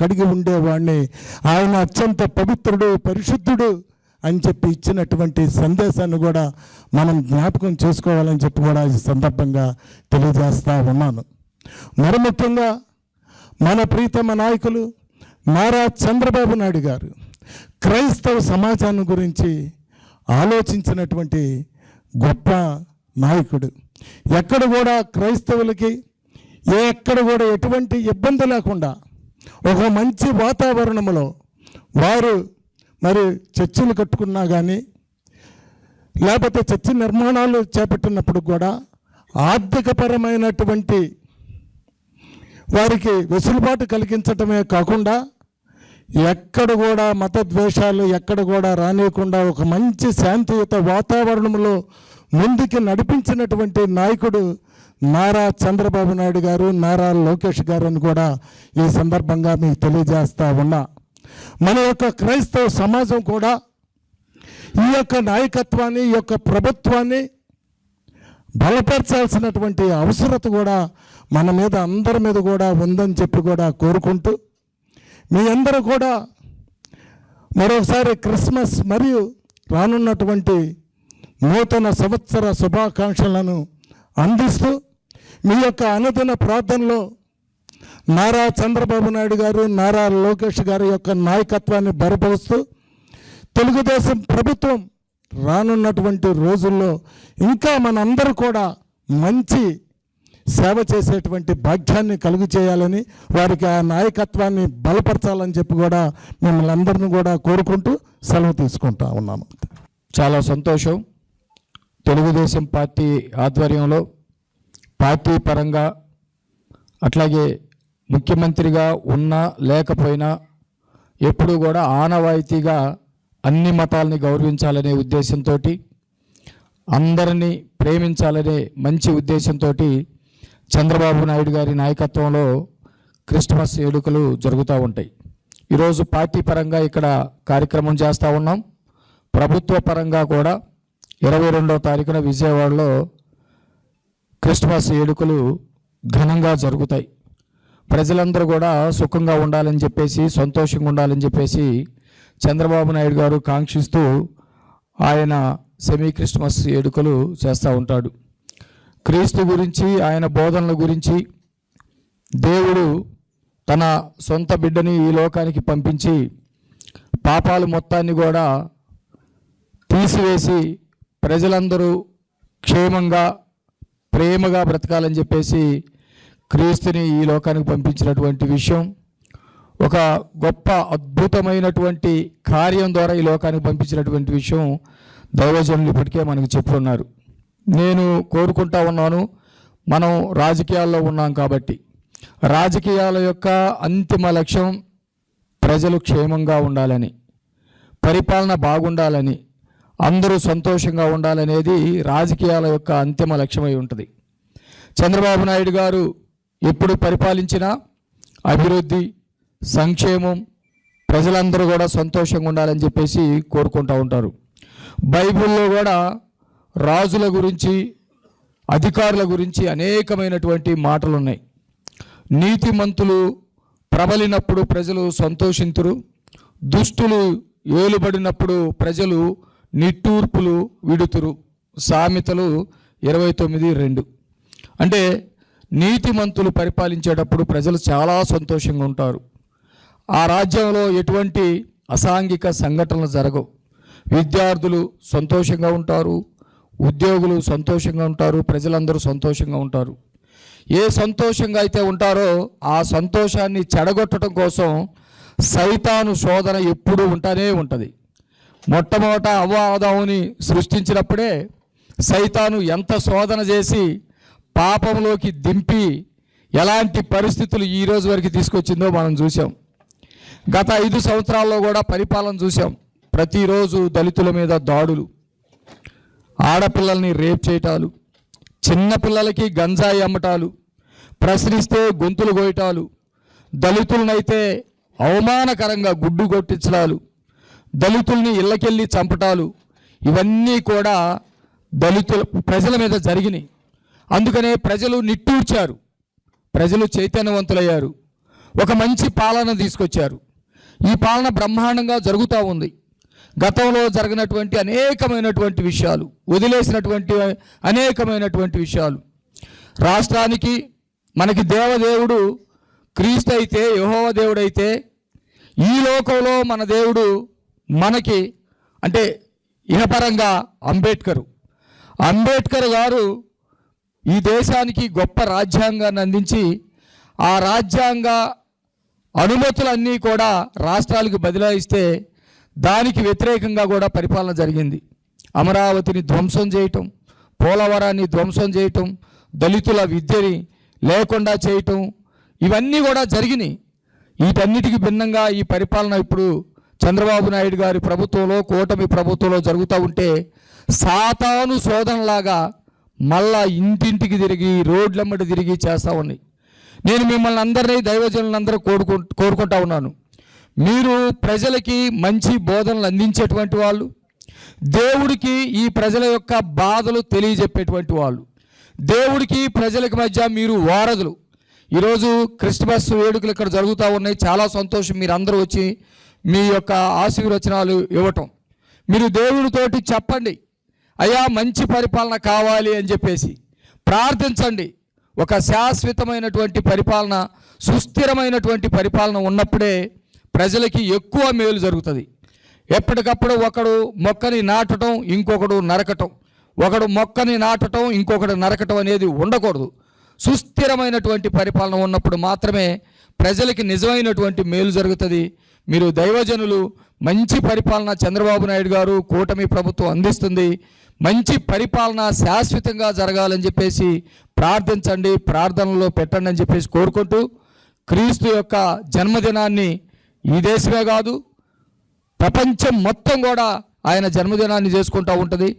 కడిగి ఉండేవాడిని. ఆయన అత్యంత పవిత్రుడు, పరిశుద్ధుడు అని చెప్పి ఇచ్చినటువంటి సందేశాన్ని కూడా మనం జ్ఞాపకం చేసుకోవాలని చెప్పి కూడా ఈ సందర్భంగా తెలియజేస్తూ ఉన్నాను. మరి ముఖ్యంగా మన ప్రీతమ నాయకులు నారా చంద్రబాబు నాయుడు గారు క్రైస్తవ సమాజాన్ని గురించి ఆలోచించినటువంటి గొప్ప నాయకుడు. ఎక్కడ కూడా క్రైస్తవులకి ఎక్కడ కూడా ఎటువంటి ఇబ్బంది లేకుండా ఒక మంచి వాతావరణంలో వారు మరి చర్చిలు కట్టుకున్నా కానీ, లేకపోతే చర్చి నిర్మాణాలు చేపట్టినప్పుడు కూడా ఆర్థికపరమైనటువంటి వారికి వెసులుబాటు కలిగించటమే కాకుండా ఎక్కడ కూడా మత ద్వేషాలు ఎక్కడ కూడా రానియకుండా ఒక మంచి శాంతియుత వాతావరణంలో ముందుకు నడిపించినటువంటి నాయకుడు నారా చంద్రబాబు నాయుడు గారు, నారా లోకేష్ గారు అని కూడా ఈ సందర్భంగా మీకు తెలియజేస్తా ఉన్నా. మన యొక్క క్రైస్తవ సమాజం కూడా ఈ యొక్క నాయకత్వాన్ని, ఈ యొక్క ప్రభుత్వాన్ని బలపరచాల్సినటువంటి అవసరత కూడా మన మీద అందరి మీద కూడా ఉందని చెప్పి కూడా కోరుకుంటూ, మీ అందరూ కూడా మరొకసారి క్రిస్మస్ మరియు రానున్నటువంటి నూతన సంవత్సర శుభాకాంక్షలను అందిస్తూ మీ యొక్క అనుదిన ప్రార్థనలో నారా చంద్రబాబు నాయుడు గారు, నారా లోకేష్ గారి యొక్క నాయకత్వాన్ని బలపరుస్తూ తెలుగుదేశం ప్రభుత్వం రానున్నటువంటి రోజుల్లో ఇంకా మనందరూ కూడా మంచి సేవ చేసేటువంటి భాగ్యాన్ని కలుగు చేయాలని, వారికి ఆ నాయకత్వాన్ని బలపరచాలని చెప్పి కూడా మిమ్మల్ని అందరిని కూడా కోరుకుంటూ సెలవు తీసుకుంటా ఉన్నాము. చాలా సంతోషం. తెలుగుదేశం పార్టీ ఆధ్వర్యంలో పార్టీ పరంగా అట్లాగే ముఖ్యమంత్రిగా ఉన్నా లేకపోయినా ఎప్పుడూ కూడా ఆనవాయితీగా అన్ని మతాలని గౌరవించాలనే ఉద్దేశంతో, అందరినీ ప్రేమించాలనే మంచి ఉద్దేశంతో చంద్రబాబు నాయుడు గారి నాయకత్వంలో క్రిస్మస్ వేడుకలు జరుగుతూ ఉంటాయి. ఈరోజు పార్టీ పరంగా ఇక్కడ కార్యక్రమం చేస్తూ ఉన్నాం. ప్రభుత్వ పరంగా కూడా 22వ తారీఖున విజయవాడలో క్రిస్మస్ వేడుకలు ఘనంగా జరుగుతాయి. ప్రజలందరూ కూడా సుఖంగా ఉండాలని చెప్పేసి, సంతోషంగా ఉండాలని చెప్పేసి చంద్రబాబు నాయుడు గారు కాంక్షిస్తూ ఆయన సెమీ క్రిస్మస్ వేడుకలు చేస్తూ ఉంటాడు. క్రీస్తు గురించి, ఆయన బోధనల గురించి, దేవుడు తన సొంత బిడ్డని ఈ లోకానికి పంపించి పాపాలు మొత్తాన్ని కూడా తీసివేసి ప్రజలందరూ క్షేమంగా ప్రేమగా బ్రతకాలని చెప్పేసి క్రీస్తుని ఈ లోకానికి పంపించినటువంటి విషయం, ఒక గొప్ప అద్భుతమైనటువంటి కార్యం ద్వారా ఈ లోకానికి పంపించినటువంటి విషయం దైవజనులు ఇప్పటికే మనకు చెప్పున్నారు. నేను కోరుకుంటా ఉన్నాను, మనం రాజకీయాల్లో ఉన్నాం కాబట్టి రాజకీయాల యొక్క అంతిమ లక్ష్యం ప్రజలు క్షేమంగా ఉండాలని, పరిపాలన బాగుండాలని, అందరూ సంతోషంగా ఉండాలనేది రాజకీయాల యొక్క అంతిమ లక్ష్యమై ఉంటుంది. చంద్రబాబు నాయుడు గారు ఎప్పుడు పరిపాలించినా అభివృద్ధి, సంక్షేమం, ప్రజలందరూ కూడా సంతోషంగా ఉండాలని చెప్పేసి కోరుకుంటూ ఉంటారు. బైబిల్లో కూడా రాజుల గురించి, అధికారుల గురించి అనేకమైనటువంటి మాటలు ఉన్నాయి. నీతిమంతులు ప్రబలినప్పుడు ప్రజలు సంతోషింతురు, దుష్టులు ఏలుబడినప్పుడు ప్రజలు నిట్టూర్పులు విడుతురు. సామెతలు 29:2. అంటే నీతిమంతులు పరిపాలించేటప్పుడు ప్రజలు చాలా సంతోషంగా ఉంటారు. ఆ రాజ్యంలో ఎటువంటి అసాంఘిక సంఘటనలు జరగవు. విద్యార్థులు సంతోషంగా ఉంటారు, ఉద్యోగులు సంతోషంగా ఉంటారు, ప్రజలందరూ సంతోషంగా ఉంటారు. ఏ సంతోషంగా అయితే ఉంటారో ఆ సంతోషాన్ని చెడగొట్టడం కోసం సైతాను శోధన ఎప్పుడూ ఉంటూనే ఉంటుంది. మొట్టమొదట అవ్వ ఆదాముని సృష్టించినప్పుడే సైతాను ఎంత శోధన చేసి పాపంలోకి దింపి ఎలాంటి పరిస్థితులు ఈ రోజు వరకు తీసుకొచ్చిందో మనం చూసాం. గత 5 సంవత్సరాల్లో కూడా పరిపాలన చూసాం. ప్రతిరోజు దళితుల మీద దాడులు, ఆడపిల్లల్ని రేప్ చేయటాలు, చిన్నపిల్లలకి గంజాయి అమ్మటాలు, ప్రశ్నిస్తే గొంతులు కోయటాలు, దళితులనైతే అవమానకరంగా గుడ్డు కొట్టించడాలు, దళితుల్ని ఇళ్ళకెళ్ళి చంపటాలు, ఇవన్నీ కూడా ప్రజల మీద జరిగినాయి. అందుకనే ప్రజలు నిట్టూర్చారు, ప్రజలు చైతన్యవంతులయ్యారు, ఒక మంచి పాలన తీసుకొచ్చారు. ఈ పాలన బ్రహ్మాండంగా జరుగుతూ ఉంది. గతంలో జరిగినటువంటి అనేకమైనటువంటి విషయాలు, వదిలేసినటువంటి అనేకమైనటువంటి విషయాలు, రాష్ట్రానికి మనకి దేవదేవుడు క్రీస్తు అయితే, యెహోవా దేవుడైతే, ఈ లోకంలో మన దేవుడు మనకి అంటే ఇహపరంగా అంబేద్కర్ గారు ఈ దేశానికి గొప్ప రాజ్యాంగాన్ని అందించి ఆ రాజ్యాంగ అనుమతులన్నీ కూడా రాష్ట్రాలకు బదిలాయిస్తే దానికి వ్యతిరేకంగా కూడా పరిపాలన జరిగింది. అమరావతిని ధ్వంసం చేయటం, పోలవరాన్ని ధ్వంసం చేయటం, దళితుల విద్యని లేకుండా చేయటం, ఇవన్నీ కూడా జరిగినాయి. వీటన్నిటికి భిన్నంగా ఈ పరిపాలన ఇప్పుడు చంద్రబాబు నాయుడు గారి ప్రభుత్వంలో, కూటమి ప్రభుత్వంలో జరుగుతూ ఉంటే సాతాను శోధనలాగా మళ్ళా ఇంటింటికి తిరిగి రోడ్లమ్మటి తిరిగి చేస్తూ ఉన్నాయి. నేను మిమ్మల్ని అందరినీ, దైవజనులందరూ కోరుకుంటా ఉన్నాను, మీరు ప్రజలకి మంచి బోధనలు అందించేటువంటి వాళ్ళు, దేవుడికి ఈ ప్రజల యొక్క బాధలు తెలియజెప్పేటువంటి వాళ్ళు, దేవుడికి ప్రజలకి మధ్య మీరు వారధులు. ఈరోజు క్రిస్మస్ వేడుకలు ఇక్కడ జరుగుతూ ఉన్నాయి. చాలా సంతోషం, మీరు అందరూ వచ్చి మీ యొక్క ఆశీర్వచనాలు ఇవ్వటం. మీరు దేవుడితోటి చెప్పండి, అయ్యా మంచి పరిపాలన కావాలి అని చెప్పేసి ప్రార్థించండి. ఒక శాశ్వతమైనటువంటి పరిపాలన, సుస్థిరమైనటువంటి పరిపాలన ఉన్నప్పుడే ప్రజలకి ఎక్కువ మేలు జరుగుతుంది. ఎప్పటికప్పుడు ఒకడు మొక్కని నాటడం, ఇంకొకడు నరకటం, ఒకడు మొక్కని నాటడం, ఇంకొకడు నరకటం అనేది ఉండకూడదు. సుస్థిరమైనటువంటి పరిపాలన ఉన్నప్పుడు మాత్రమే ప్రజలకి నిజమైనటువంటి మేలు జరుగుతుంది. మీరు దైవజనులు, మంచి పరిపాలన చంద్రబాబు నాయుడు గారు, కూటమి ప్రభుత్వం అందిస్తుంది. మంచి పరిపాలన శాశ్వతంగా జరగాలని చెప్పేసి ప్రార్థించండి, ప్రార్థనలో పెట్టండి అని చెప్పేసి కోరుకుంటూ, క్రీస్తు యొక్క జన్మదినాన్ని ఈ దేశమే కాదు ప్రపంచం మొత్తం కూడా ఆయన జన్మదినాన్ని చేసుకుంటూ ఉంటుంది.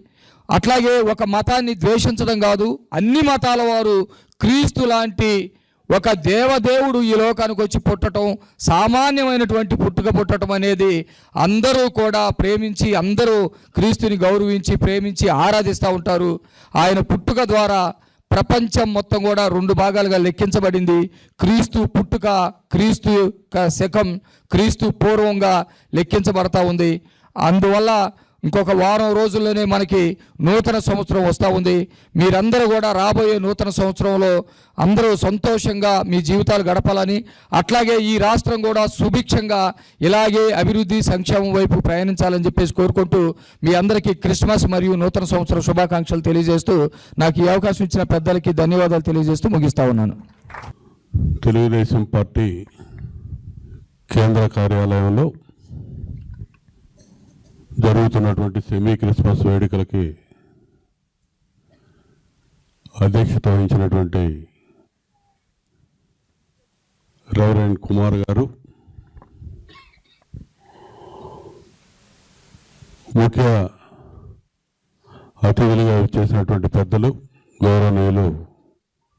అట్లాగే ఒక మతాన్ని ద్వేషించడం కాదు, అన్ని మతాల వారు క్రీస్తు లాంటి ఒక దేవదేవుడు ఈ లోకానికి వచ్చి పుట్టడం, సామాన్యమైనటువంటి పుట్టడం అనేది అందరూ కూడా ప్రేమించి, అందరూ క్రీస్తుని గౌరవించి, ప్రేమించి ఆరాధిస్తూ ఉంటారు. ఆయన పుట్టుక ద్వారా ప్రపంచం మొత్తం కూడా 2 భాగాలుగా లెక్కించబడింది. క్రీస్తు పుట్టుక, క్రీస్తు శకం, క్రీస్తు పూర్వంగా లెక్కించబడతా ఉంది. అందువల్ల ఇంకొక వారం రోజుల్లోనే మనకి నూతన సంవత్సరం వస్తూ ఉంది. మీరందరూ కూడా రాబోయే నూతన సంవత్సరంలో అందరూ సంతోషంగా మీ జీవితాలు గడపాలని, అట్లాగే ఈ రాష్ట్రం కూడా సుభిక్షంగా ఇలాగే అభివృద్ధి, సంక్షేమం వైపు ప్రయాణించాలని చెప్పేసి కోరుకుంటూ మీ అందరికీ క్రిస్మస్ మరియు నూతన సంవత్సర శుభాకాంక్షలు తెలియజేస్తూ, నాకు ఈ అవకాశం ఇచ్చిన పెద్దలకి ధన్యవాదాలు తెలియజేస్తూ ముగిస్తా ఉన్నాను. తెలుగుదేశం పార్టీ కేంద్ర కార్యాలయంలో జరుగుతున్నటువంటి సెమీ క్రిస్మస్ వేడుకలకి అధ్యక్షత వహించినటువంటి రెవరెండ్ కుమార్ గారు, ముఖ్య అతిథులుగా చేసినటువంటి పెద్దలు, గౌరవనీయులు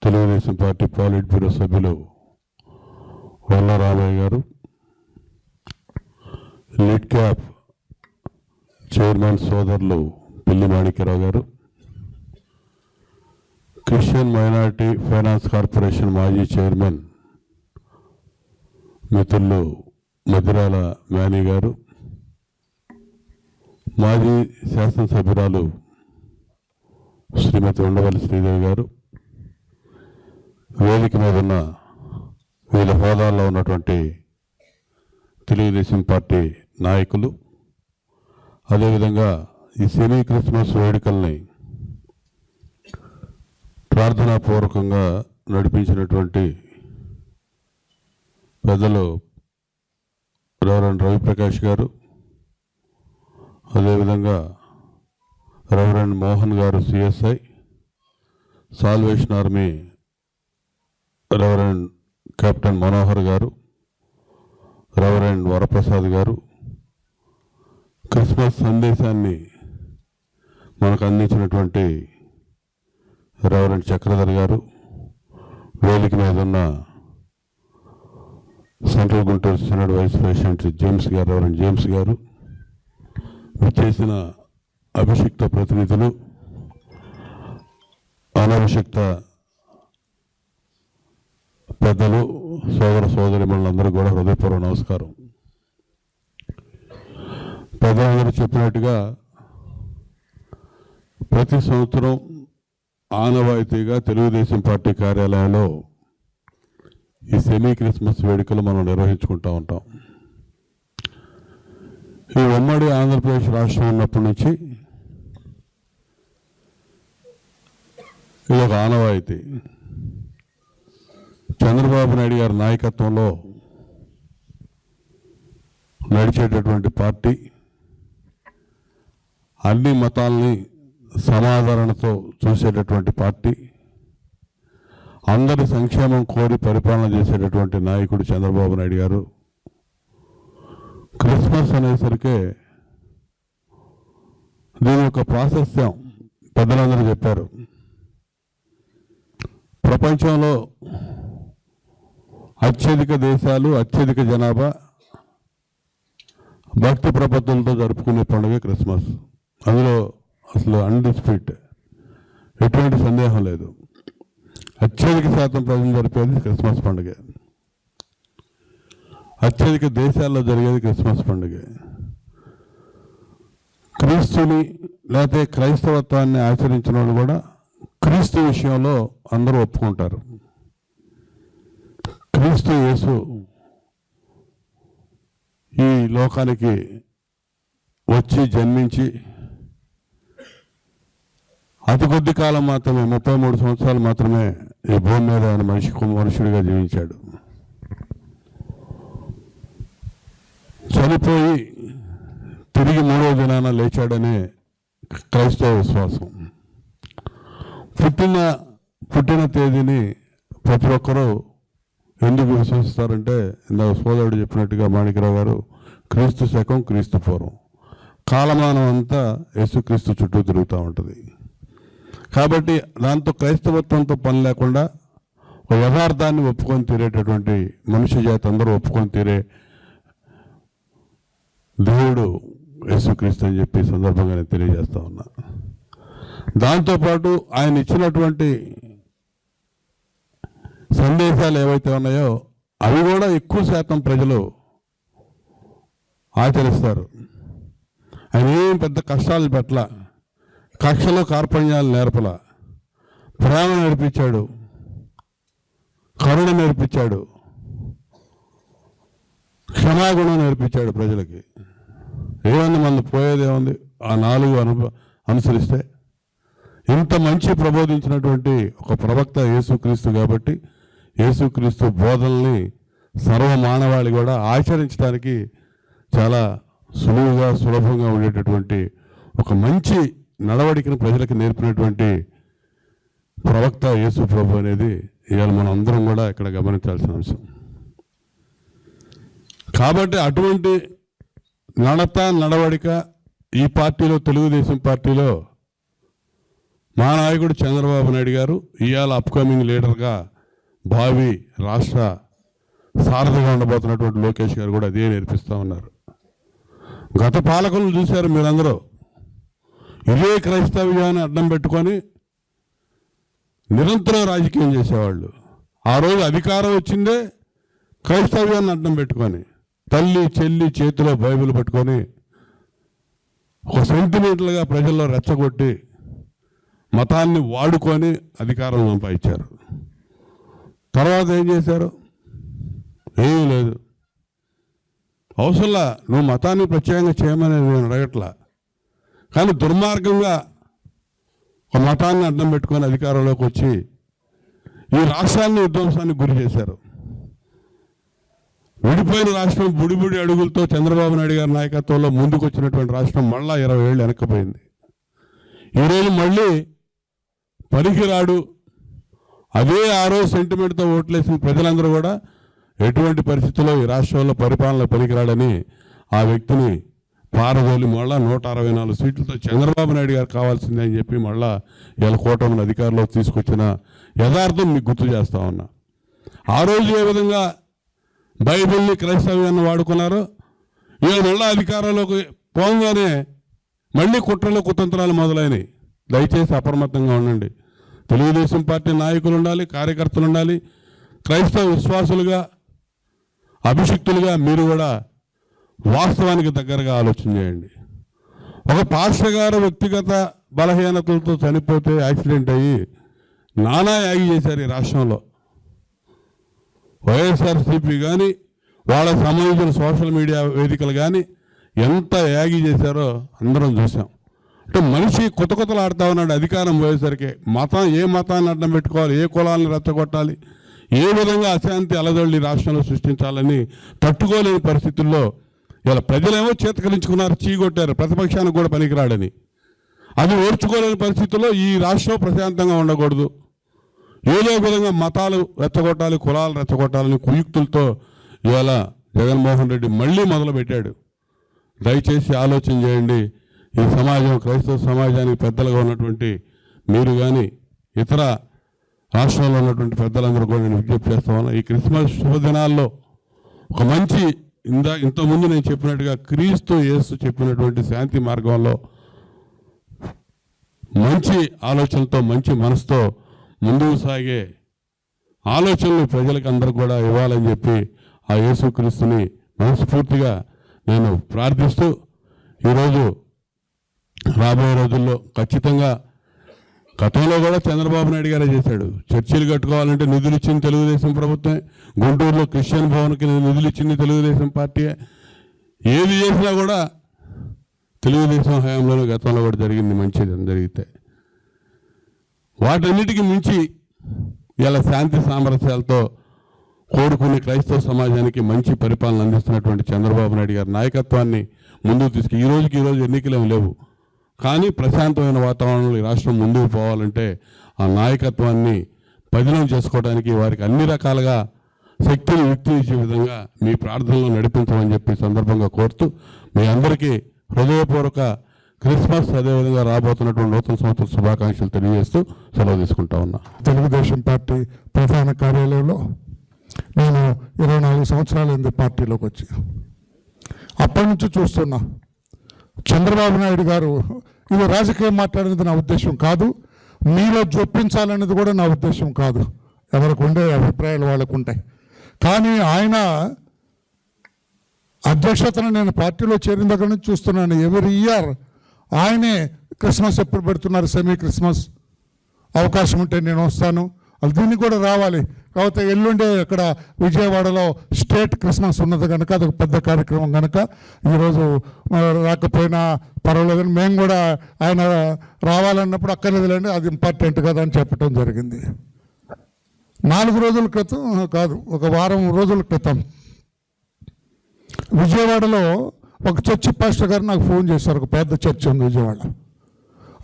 తెలుగుదేశం పార్టీ పాలిట్ బ్యూరో సభ్యులు వల్లరామయ్య గారు, లిడ్ క్యాప్ చైర్మన్ సోదరులు పిల్లి మాణిక్యరావు గారు, క్రిస్టియన్ మైనారిటీ ఫైనాన్స్ కార్పొరేషన్ మాజీ చైర్మన్ మిత్రులు మధిరాల మేనీ గారు, మాజీ శాసనసభ్యురాలు శ్రీమతి ఉండవల్లి శ్రీదేవి గారు, వేదిక మీద ఉన్న వివిధ హోదాల్లో ఉన్నటువంటి తెలుగుదేశం పార్టీ నాయకులు, అదేవిధంగా ఈ సెమీ క్రిస్మస్ వేడుకల్ని ప్రార్థనాపూర్వకంగా నడిపించినటువంటి పెద్దలు రెవరెండ్ రవిప్రకాష్ గారు, అదేవిధంగా రెవరెండ్ మోహన్ గారు CSI, salvation army reverend captain Manohar గారు, రెవరెండ్ వరప్రసాద్ గారు, క్రిస్మస్ సందేశాన్ని మనకు అందించినటువంటి రెవరెండ్ చక్రధర్ గారు, వేదిక మీద ఉన్న central Guntur synod vice president James గారు, రెవరెండ్ జేమ్స్ గారు, చేసిన అభిషిక్త ప్రతినిధులు, అనభిషిక్త పెద్దలు, సోదర సోదరిమణులందరూ కూడా హృదయపూర్వక నమస్కారం. పెద్దలందరూ చెప్పినట్టుగా ప్రతి సంవత్సరం ఆనవాయితీగా తెలుగుదేశం పార్టీ కార్యాలయంలో ఈ సెమీ క్రిస్మస్ వేడుకలు మనం నిర్వహించుకుంటూ ఉంటాం. ఈ ఉమ్మడి ఆంధ్రప్రదేశ్ రాష్ట్రం ఉన్నప్పటి నుంచి ఇది ఒక ఆనవాయితీ. చంద్రబాబు నాయుడు గారి నాయకత్వంలో నడిచేటటువంటి పార్టీ అన్ని మతాలని సమాధారణతో చూసేటటువంటి పార్టీ, అందరి సంక్షేమం కోరి పరిపాలన చేసేటటువంటి నాయకుడు చంద్రబాబు నాయుడు గారు. క్రిస్మస్ అనేసరికి దీని యొక్క ప్రాశస్త్యం పెద్దలందరూ చెప్పారు. ప్రపంచంలో అత్యధిక దేశాలు, అత్యధిక జనాభా భక్తి ప్రపత్తులతో జరుపుకునే పండుగ క్రిస్మస్. అందులో అసలు అన్డిస్ప్యూట్, ఎటువంటి సందేహం లేదు. అత్యధిక శాతం ప్రజలు జరిపేది క్రిస్మస్ పండుగ. అత్యధిక దేశాల్లో జరిగేది క్రిస్మస్ పండుగ. క్రీస్తుని లేకపోతే క్రైస్తవత్వాన్ని ఆచరించిన వాళ్ళు కూడా క్రీస్తు విషయంలో అందరూ ఒప్పుకుంటారు. క్రీస్తు యేసు ఈ లోకానికి వచ్చి జన్మించి అతి కొద్ది కాలం మాత్రమే, 33 సంవత్సరాలు మాత్రమే ఈ భూమి మీద ఆయన మనుషుడిగా జీవించాడు. చనిపోయి తిరిగి 3వ దినాన లేచాడనే క్రైస్తవ విశ్వాసం. పుట్టిన తేదీని ప్రతి ఒక్కరూ ఎందుకు విశ్వసిస్తారంటే, ఇందాక సోదరుడు చెప్పినట్టుగా మాణిక్యరావు గారు, క్రీస్తు శకం క్రీస్తు పూర్వం, కాలమానం అంతా యేసుక్రీస్తు చుట్టూ తిరుగుతూ ఉంటుంది. కాబట్టి దాంతో క్రైస్తవత్వంతో పని లేకుండా ఒక యథార్థాన్ని ఒప్పుకొని తీరేటటువంటి మనుష్య జాతి అందరూ ఒప్పుకొని తీరే దేవుడు యేసుక్రీస్తు అని చెప్పి సందర్భంగా నేను తెలియజేస్తా ఉన్నా. దాంతోపాటు ఆయన ఇచ్చినటువంటి సందేశాలు ఏవైతే ఉన్నాయో అవి కూడా ఎక్కువ శాతం ప్రజలు ఆచరిస్తారు. ఆయన ఏం పెద్ద కష్టాలు పెట్టల, కక్షలో కార్పణ్యాలు నేర్పల, ప్రేమ నేర్పించాడు, కరుణ నేర్పించాడు, క్షమాగుణం నేర్పించాడు ప్రజలకి. ఏముంది మన పోయేదేముంది, ఆ 4 అనుసరిస్తే. ఇంత మంచి ప్రబోధించినటువంటి ఒక ప్రవక్త యేసుక్రీస్తు కాబట్టి యేసుక్రీస్తు బోధనల్ని సర్వ మానవాళి కూడా ఆచరించడానికి చాలా సులువుగా, సులభంగా ఉండేటటువంటి ఒక మంచి నడవడికను ప్రజలకు నేర్పినటువంటి ప్రవక్త యేసు ప్రభు అనేది ఇవాళ మనం అందరం కూడా ఇక్కడ గమనించాల్సిన అంశం. కాబట్టి అటువంటి నడవడిక ఈ పార్టీలో, తెలుగుదేశం పార్టీలో మా నాయకుడు చంద్రబాబు నాయుడు గారు ఇవాళ అప్కమింగ్ లీడర్గా భావి రాష్ట్ర సారథిగా ఉండబోతున్నటువంటి లోకేష్ గారు కూడా అదే నేర్పిస్తూ ఉన్నారు. గత పాలకులను చూశారు మీరందరూ, ఇదే క్రైస్తవ్యాన్ని అడ్డం పెట్టుకొని నిరంతరం రాజకీయం చేసేవాళ్ళు. ఆ రోజు అధికారం వచ్చిందే క్రైస్తవ్యాన్ని అడ్డం పెట్టుకొని, తల్లి చెల్లి చేతిలో బైబిల్ పట్టుకొని ఒక సెంటిమెంటల్గా ప్రజల్లో రెచ్చగొట్టి మతాన్ని వాడుకొని అధికారం సంపాదించారు. తర్వాత ఏం చేశారు? ఏమీ లేదు. అవసరంలా నువ్వు మతాన్ని ప్రత్యేకంగా చేయమని నేను అడగట్లా, కానీ దుర్మార్గంగా ఒక మతాన్ని అడ్డం పెట్టుకొని అధికారంలోకి వచ్చి ఈ రాష్ట్రాన్ని విధ్వంసానికి గురి చేశారు. విడిపోయిన రాష్ట్రం బుడిబుడి అడుగులతో చంద్రబాబు నాయుడు గారి నాయకత్వంలో ముందుకు వచ్చినటువంటి రాష్ట్రం మళ్ళా 20 ఏళ్ళు వెనక్కిపోయింది. ఈరోజు మళ్ళీ పనికిరాడు, అదే ఆ రోజు సెంటిమెంట్తో ఓట్లేసిన ప్రజలందరూ కూడా ఎటువంటి పరిస్థితుల్లో ఈ రాష్ట్రంలో పరిపాలన పనికిరాడని ఆ వ్యక్తిని పారదోలి మళ్ళా 164 సీట్లతో చంద్రబాబు నాయుడు గారు కావాల్సిందే అని చెప్పి మళ్ళా వీళ్ళ కూటమిని అధికారంలో తీసుకొచ్చిన యథార్థం మీకు గుర్తు చేస్తా ఉన్నా. ఆ రోజు ఏ విధంగా బైబిల్ని క్రైస్తవ్యాన్ని వాడుకున్నారో వీళ్ళు మళ్ళా అధికారంలోకి పోగానే మళ్ళీ కుట్రలు కుతంత్రాలు మొదలైనవి. దయచేసి అప్రమత్తంగా ఉండండి. తెలుగుదేశం పార్టీ నాయకులు ఉండాలి, కార్యకర్తలు ఉండాలి, క్రైస్తవ విశ్వాసులుగా అభిషిక్తులుగా మీరు కూడా వాస్తవానికి దగ్గరగా ఆలోచన చేయండి. ఒక పాస్టర్ గారు వ్యక్తిగత బలహీనతలతో చనిపోతే యాక్సిడెంట్ అయ్యి నానా యాగి చేశారు ఈ రాష్ట్రంలో. వైఎస్ఆర్సీపీ కానీ వాళ్ళ సంబంధించిన సోషల్ మీడియా వేదికలు కానీ ఎంత యాగి చేశారో అందరం చూసాం. అంటే మనిషి కొత్తలు ఆడుతూ ఉన్నాడు అధికారం పోయేసరికి. ఏ మతాన్ని అడ్డం పెట్టుకోవాలి, ఏ కులాలను రెచ్చగొట్టాలి, ఏ విధంగా అశాంతి అలజడి రాష్ట్రంలో సృష్టించాలని తట్టుకోలేని పరిస్థితుల్లో ఇలా ప్రజలేమో చేతకరించుకున్నారు, చీగొట్టారు, ప్రతిపక్షానికి కూడా పనికిరాడని. అది ఓర్చుకోలేని పరిస్థితుల్లో ఈ రాష్ట్రం ప్రశాంతంగా ఉండకూడదు, ఏదో విధంగా మతాలు రెచ్చగొట్టాలి, కులాలు రెచ్చగొట్టాలని కుయుక్తులతో ఇవాళ జగన్మోహన్ రెడ్డి మళ్ళీ మొదలుపెట్టాడు. దయచేసి ఆలోచన చేయండి. ఈ సమాజం, క్రైస్తవ సమాజానికి పెద్దలుగా ఉన్నటువంటి మీరు కానీ ఇతర రాష్ట్రాల్లో ఉన్నటువంటి పెద్దలందరూ కూడా నేను విజ్ఞప్తి చేస్తా ఉన్నా. ఈ క్రిస్మస్ శుభదినాల్లో ఒక మంచి ఇంతకుముందు నేను చెప్పినట్టుగా క్రీస్తు యేసు చెప్పినటువంటి శాంతి మార్గంలో మంచి ఆలోచనతో, మంచి మనసుతో ముందుకు సాగే ఆలోచనలు ప్రజలకు అందరూ కూడా ఇవ్వాలని చెప్పి ఆ యేసుక్రీస్తుని మనస్ఫూర్తిగా నేను ప్రార్థిస్తూ ఈరోజు రాబోయే రోజుల్లో ఖచ్చితంగా, గతంలో కూడా చంద్రబాబు నాయుడు గారే చేశాడు. చర్చిలు కట్టుకోవాలంటే నిధులు ఇచ్చింది తెలుగుదేశం ప్రభుత్వమే. గుంటూరులో క్రిస్టియన్ భవన్కి నిధులు ఇచ్చింది తెలుగుదేశం పార్టీయే. ఏది చేసినా కూడా తెలుగుదేశం హయాంలోనే గతంలో కూడా జరిగింది మంచిది జరిగితే. వాటన్నిటికీ మించి ఇలా శాంతి సామరస్యాలతో కోరుకునే క్రైస్తవ సమాజానికి మంచి పరిపాలన అందిస్తున్నటువంటి చంద్రబాబు నాయుడు గారి నాయకత్వాన్ని ముందుకు ఈ రోజు ఎన్నికలేం లేవు, కానీ ప్రశాంతమైన వాతావరణంలో ఈ రాష్ట్రం ముందుకు పోవాలంటే ఆ నాయకత్వాన్ని పదిలం చేసుకోవడానికి వారికి అన్ని రకాలుగా శక్తిని యుక్తి ఇచ్చే విధంగా మీ ప్రార్థనలో నడిపించమని చెప్పి సందర్భంగా కోరుతూ మీ అందరికీ హృదయపూర్వక క్రిస్మస్, అదేవిధంగా రాబోతున్నటువంటి నూతన సంవత్సర శుభాకాంక్షలు తెలియజేస్తూ సెలవు తీసుకుంటా ఉన్నా. తెలుగుదేశం పార్టీ ప్రధాన కార్యాలయంలో నేను 24 సంవత్సరాలైంది పార్టీలోకి వచ్చి. అప్పటి నుంచి చూస్తున్నా చంద్రబాబు నాయుడు గారు, ఇది రాజకీయం మాట్లాడేది నా ఉద్దేశం కాదు, మీలో జొప్పించాలనేది కూడా నా ఉద్దేశం కాదు. ఎవరికి ఉండే అభిప్రాయాలు వాళ్ళకు ఉంటాయి. కానీ ఆయన అధ్యక్షతను నేను పార్టీలో చేరిన దగ్గర నుంచి చూస్తున్నాను. ఎవ్రీ ఇయర్ ఆయనే క్రిస్మస్ ఎప్పుడు పెడుతున్నారు, సెమీ క్రిస్మస్, అవకాశం ఉంటే నేను వస్తాను, దీనికి కూడా రావాలి. కాకపోతే ఎల్లుండే ఇక్కడ విజయవాడలో స్టేట్ క్రిస్మస్ ఉన్నది కనుక అదొక పెద్ద కార్యక్రమం కనుక ఈరోజు రాకపోయినా పర్వాలేదని మేము కూడా ఆయన రావాలన్నప్పుడు అక్కర్లేదులేండి, అది ఇంపార్టెంట్ కదా అని చెప్పడం జరిగింది. 4 రోజుల క్రితం కాదు, ఒక వారం రోజుల క్రితం విజయవాడలో ఒక చర్చి పాస్టర్ గారు నాకు ఫోన్ చేశారు. ఒక పెద్ద చర్చి ఉంది విజయవాడ.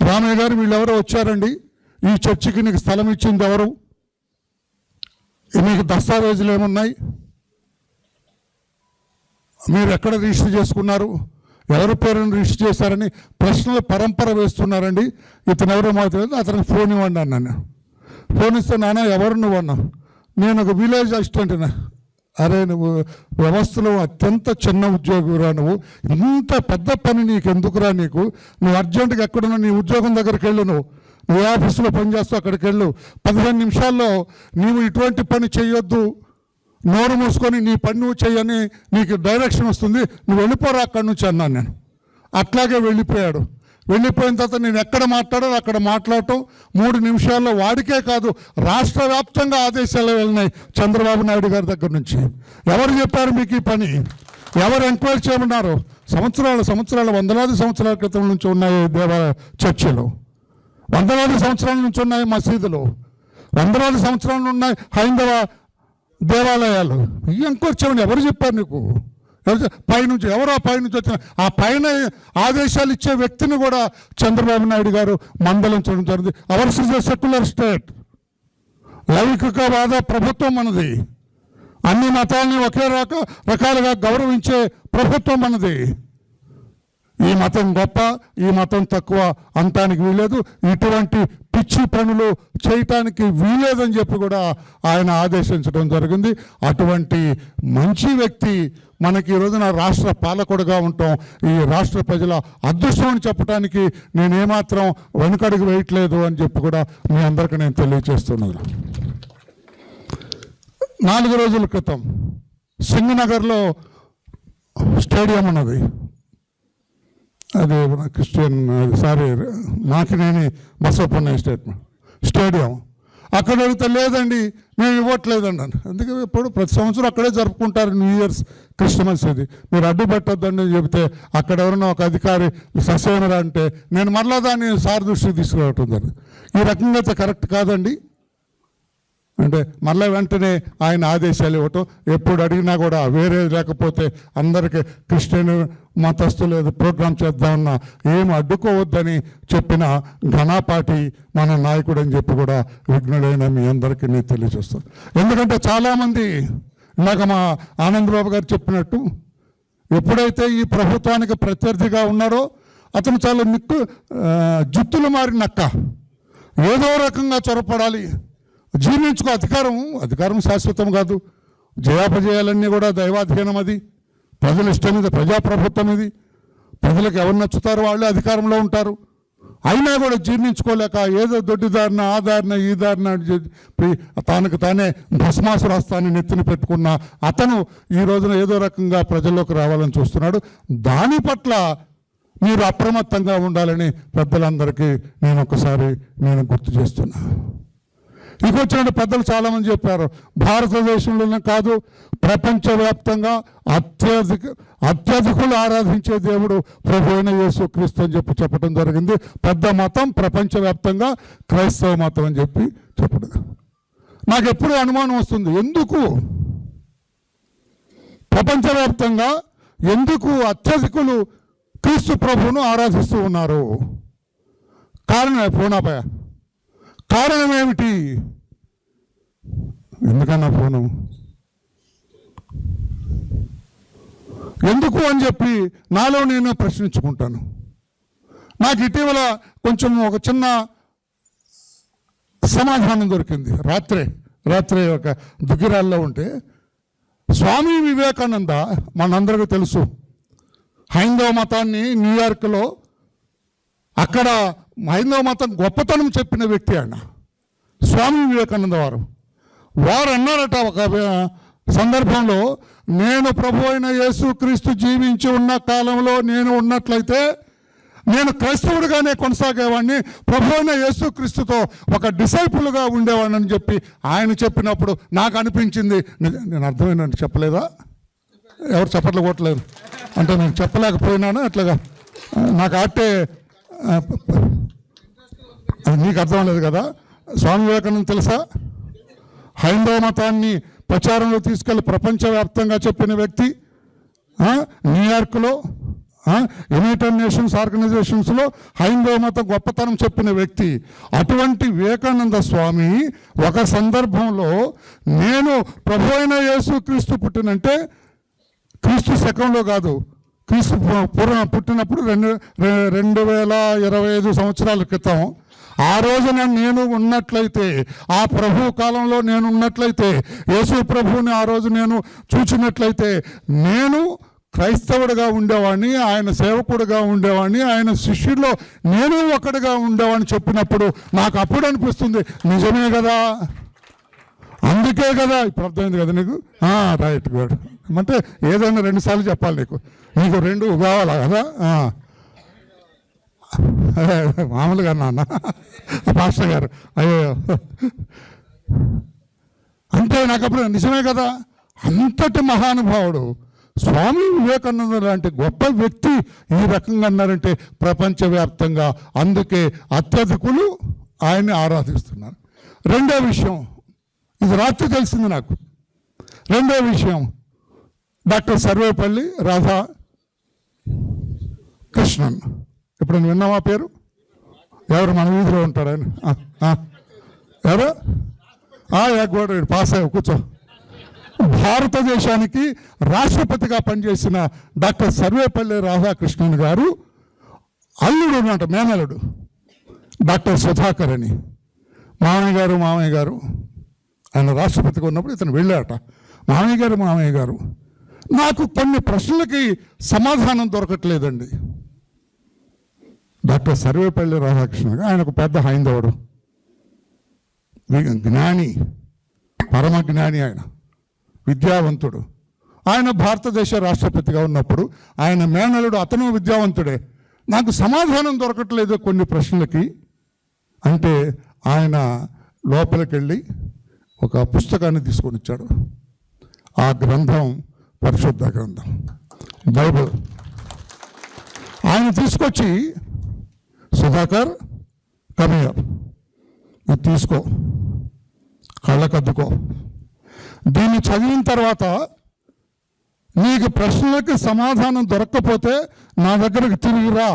రామయ్య గారు, వీళ్ళెవరో వచ్చారండి, ఈ చర్చికి నీకు స్థలం ఇచ్చింది ఎవరు, మీకు దస్తావేజులు ఏమున్నాయి, మీరు ఎక్కడ రిజిస్టర్ చేసుకున్నారు, ఎవరి పేరుని రిజిస్టర్ చేశారని ప్రశ్నలు పరంపర వేస్తున్నారండి. ఇతను ఎవరో మాకు తెలియదు, అతనికి ఫోన్ ఇవ్వండి అన్నాను. ఫోన్ ఇస్తే, నాన్న ఎవరు నువ్వు అన్నా. నేను ఒక విలేజ్ అసిస్టెంట్నా. అరే నువ్వు వ్యవస్థలో అత్యంత చిన్న ఉద్యోగిరా, నువ్వు ఇంత పెద్ద పని నీకు ఎందుకురా, నువ్వు అర్జెంటుగా ఎక్కడున్నా నీ ఉద్యోగం దగ్గరికి వెళ్ళు, నువ్వు ఆఫీసులో పనిచేస్తావు అక్కడికి వెళ్ళు, 15 నిమిషాల్లో నీవు ఇటువంటి పని చేయొద్దు, నోరు మూసుకొని నీ పని నువ్వు చేయని నీకు డైరెక్షన్ వస్తుంది, నువ్వు వెళ్ళిపోరా అక్కడి నుంచి అన్నాను నేను. అట్లాగే వెళ్ళిపోయాడు. వెళ్ళిపోయిన తర్వాత నేను ఎక్కడ మాట్లాడాలో అక్కడ మాట్లాడటం 3 నిమిషాల్లో వాడికే కాదు రాష్ట్ర వ్యాప్తంగా ఆదేశాలు వెళ్ళినాయి చంద్రబాబు నాయుడు గారి దగ్గర నుంచి. ఎవరు చెప్పారు మీకు ఈ పని, ఎవరు ఎంక్వైరీ చేయమన్నారు? సంవత్సరాలు వందలాది సంవత్సరాల క్రితం నుంచి ఉన్నాయి దేవాలయ చర్చిలు, వందలాది సంవత్సరాల నుంచి ఉన్నాయి మసీదులు, వందలాది సంవత్సరాలు ఉన్నాయి హైందవ దేవాలయాలు. ఈ ఎంక్వైరీ చేయమని ఎవరు చెప్పారు నీకు? పైనుంచి ఎవరో పైనుంచి వచ్చిన ఆ పైన ఆదేశాలు ఇచ్చే వ్యక్తిని కూడా చంద్రబాబు నాయుడు గారు మందలించడం జరిగింది. Ours is a secular state, లౌకికవాద ప్రభుత్వం మనది, అన్ని మతాలని ఒకే రకాలుగా గౌరవించే ప్రభుత్వం మనది. ఈ మతం గొప్ప, ఈ మతం తక్కువ అంటానికి వీలేదు, ఇటువంటి పిచ్చి పనులు చేయటానికి వీలేదని చెప్పి కూడా ఆయన ఆదేశించడం జరిగింది. అటువంటి మంచి వ్యక్తి మనకి ఈ రోజున రాష్ట్ర పాలకుడుగా ఉంటాం. ఈ రాష్ట్ర ప్రజల అదృష్టం అని చెప్పడానికి నేను ఏమాత్రం వెనుకడుగు వేయట్లేదు అని చెప్పి కూడా మీ అందరికీ నేను తెలియజేస్తున్నాను. 4 రోజుల క్రితం సింగనగర్లో స్టేడియం ఉన్నది, అది క్రిస్టియన్ నాకినేని బసవపున్నయ్య స్టేడియం. అక్కడ అడిగితే లేదండి మేము ఇవ్వట్లేదండి అని. అందుకే ఇప్పుడు ప్రతి సంవత్సరం అక్కడే జరుపుకుంటారు న్యూ ఇయర్స్, క్రిస్మస్. ఇది మీరు అడ్డు పెట్టొద్దని చెబితే అక్కడ ఎవరైనా ఒక అధికారి ససేనరా అంటే నేను మరలా దాన్ని సార్ దృష్టికి తీసుకురావటం జరిగింది. ఈ రకంగా అయితే కరెక్ట్ కాదండి. అంటే మళ్ళీ వెంటనే ఆయన ఆదేశాలు ఇవ్వటం, ఎప్పుడు అడిగినా కూడా వేరే లేకపోతే అందరికీ క్రిస్టియన్ మతస్థులు ఏదో ప్రోగ్రాం చేద్దామన్నా ఏమి అడ్డుకోవద్దని చెప్పిన ఘనాపాటి మన నాయకుడు అని చెప్పి కూడా విఘ్నుడైన మీ అందరికీ నేను తెలియజేస్తాను. ఎందుకంటే చాలామంది ఇందాక మా ఆనందబాబు గారు చెప్పినట్టు ఎప్పుడైతే ఈ ప్రభుత్వానికి ప్రత్యర్థిగా ఉన్నారో అతను చాలా జుత్తులు మారిన నక్క, ఏదో రకంగా చొరపడాలి, జీర్ణించుకో. అధికారం శాశ్వతం కాదు, జయాపజయాలన్నీ కూడా దైవాధీనం. అది ప్రజల ఇష్టం, ఇది ప్రజాప్రభుత్వం. ఇది ప్రజలకు ఎవరు నచ్చుతారో వాళ్ళే అధికారంలో ఉంటారు. అయినా కూడా జీర్ణించుకోలేక ఏదో దొడ్డిదారిన ఆ దారిన ఈ దారిన తనకు తానే భస్మాసురాస్తాన్ని నెత్తిన పెట్టుకున్న అతను ఈ రోజున ఏదో రకంగా ప్రజల్లోకి రావాలని చూస్తున్నాడు. దాని పట్ల మీరు అప్రమత్తంగా ఉండాలని పెద్దలందరికీ నేను ఒకసారి గుర్తు చేస్తున్నా. ఇంకొచ్చిన పెద్దలు చాలామంది చెప్పారు, భారతదేశంలోనే కాదు ప్రపంచవ్యాప్తంగా అత్యధికులు ఆరాధించే దేవుడు ప్రభు అయిన యేసుక్రీస్తు అని చెప్పడం జరిగింది. పెద్ద మతం ప్రపంచవ్యాప్తంగా క్రైస్తవ మతం అని చెప్పి చెప్పడం. నాకు ఎప్పుడు అనుమానం వస్తుంది, ఎందుకు ప్రపంచవ్యాప్తంగా ఎందుకు అత్యధికులు క్రీస్తు ప్రభువును ఆరాధిస్తూ ఉన్నారు? కారణం ఏమిటి? ఎందుకన్నా ఫోను ఎందుకు అని చెప్పి నాలో నేను ప్రశ్నించుకుంటాను. నాకు ఇటీవల కొంచెం ఒక చిన్న సమాధానం దొరికింది. రాత్రే ఒక దుగ్గిరాల్లో ఉంటే స్వామి వివేకానంద మనందరికీ తెలుసు, హైందవ మతాన్ని న్యూయార్క్లో అక్కడ హైందవ మతం గొప్పతనం చెప్పిన వ్యక్తి ఆయన స్వామి వివేకానంద వారు అన్నారట ఒక సందర్భంలో, నేను ప్రభు అయిన యేసుక్రీస్తు జీవించి ఉన్న కాలంలో నేను ఉన్నట్లయితే నేను క్రైస్తవుడిగానే కొనసాగేవాడిని, ప్రభు అయిన యేసుక్రీస్తుతో ఒక డిసైపుల్గా ఉండేవాడిని అని చెప్పి ఆయన చెప్పినప్పుడు నాకు అనిపించింది, నేను అర్థమైందని చెప్పలేదా? ఎవరు చెప్పట్లు కొట్టలేదు అంటే నేను చెప్పలేకపోయినాను. అట్లాగా నాకు ఆటే నీకు అర్థం లేదు కదా. స్వామి వివేకానంద తెలుసా? హైందవ మతాన్ని ప్రచారంలో తీసుకెళ్ళి ప్రపంచవ్యాప్తంగా చెప్పిన వ్యక్తి, న్యూయార్క్లో యునైటెడ్ నేషన్స్ ఆర్గనైజేషన్స్లో హైందవ మతం గొప్పతనం చెప్పిన వ్యక్తి. అటువంటి వివేకానంద స్వామి ఒక సందర్భంలో నేను ప్రభు అయిన యేసుక్రీస్తు పుట్టినంటే క్రీస్తు శకంలో కాదు, క్రీస్తు పుట్టినప్పుడు 2025 సంవత్సరాల క్రితం, ఆ రోజున నేను ఉన్నట్లయితే, ఆ ప్రభు కాలంలో నేను ఉన్నట్లయితే, యేసు ప్రభువుని ఆ రోజు నేను చూచినట్లయితే నేను క్రైస్తవుడిగా ఉండేవాడిని, ఆయన సేవకుడిగా ఉండేవాడిని, ఆయన శిష్యుల్లో నేను ఒకటిగా ఉండేవాడిని చెప్పినప్పుడు నాకు అప్పుడు అనిపిస్తుంది, నిజమే కదా, అందుకే కదా. ఇప్పుడు అర్థమైంది కదా నీకు? Right, good. అంటే ఏదైనా 2 సార్లు చెప్పాలి నీకు 2 కావాలా కదా. మామూలుగా నాన్న పాస్టర్ గారు అయ్యో అంటే నాకు అప్పుడు నిజమే కదా. అంతటి మహానుభావుడు స్వామి వివేకానంద లాంటి గొప్ప వ్యక్తి ఈ రకంగా అన్నారంటే ప్రపంచవ్యాప్తంగా అందుకే అత్యధికులు ఆయన్ని ఆరాధిస్తున్నారు. రెండో విషయం, ఇది రాత్రి తెలిసింది నాకు. రెండో విషయం, డాక్టర్ సర్వేపల్లి రాధా కృష్ణన్. ఇప్పుడు నువ్వు విన్నావా పేరు? ఎవరు మన వీధిలో ఉంటాడు ఆయన? ఎవరు? గోడ పాస్ అయ్యావు, కూర్చో. భారతదేశానికి రాష్ట్రపతిగా పనిచేసిన డాక్టర్ సర్వేపల్లి రాధాకృష్ణన్ గారు అల్లుడు అన్నమాట, మేనల్లుడు డాక్టర్ సుధాకర్ అని. మామయ్య గారు ఆయన రాష్ట్రపతిగా ఉన్నప్పుడు ఇతను వెళ్ళాట. మామయ్య గారు నాకు కొన్ని ప్రశ్నలకి సమాధానం దొరకట్లేదండి. డాక్టర్ సర్వేపల్లి రాధాకృష్ణ ఆయన ఒక పెద్ద హైందవుడు, జ్ఞాని, పరమ జ్ఞాని, ఆయన విద్యావంతుడు. ఆయన భారతదేశ రాష్ట్రపతిగా ఉన్నప్పుడు ఆయన మేనలుడు అతను విద్యావంతుడే. నాకు సమాధానం దొరకట్లేదు కొన్ని ప్రశ్నలకి అంటే ఆయన లోపలికి వెళ్ళి ఒక పుస్తకాన్ని తీసుకొని వచ్చాడు. ఆ గ్రంథం పరిశుద్ధ గ్రంథం, బైబిల్. ఆయన తీసుకొచ్చి, సుధాకర్ కమియర్, ఇది తీసుకో, కళ్ళకద్దుకో, దీన్ని చదివిన తర్వాత నీకు ప్రశ్నలకి సమాధానం దొరక్కపోతే నా దగ్గరకు తిరిగి రా,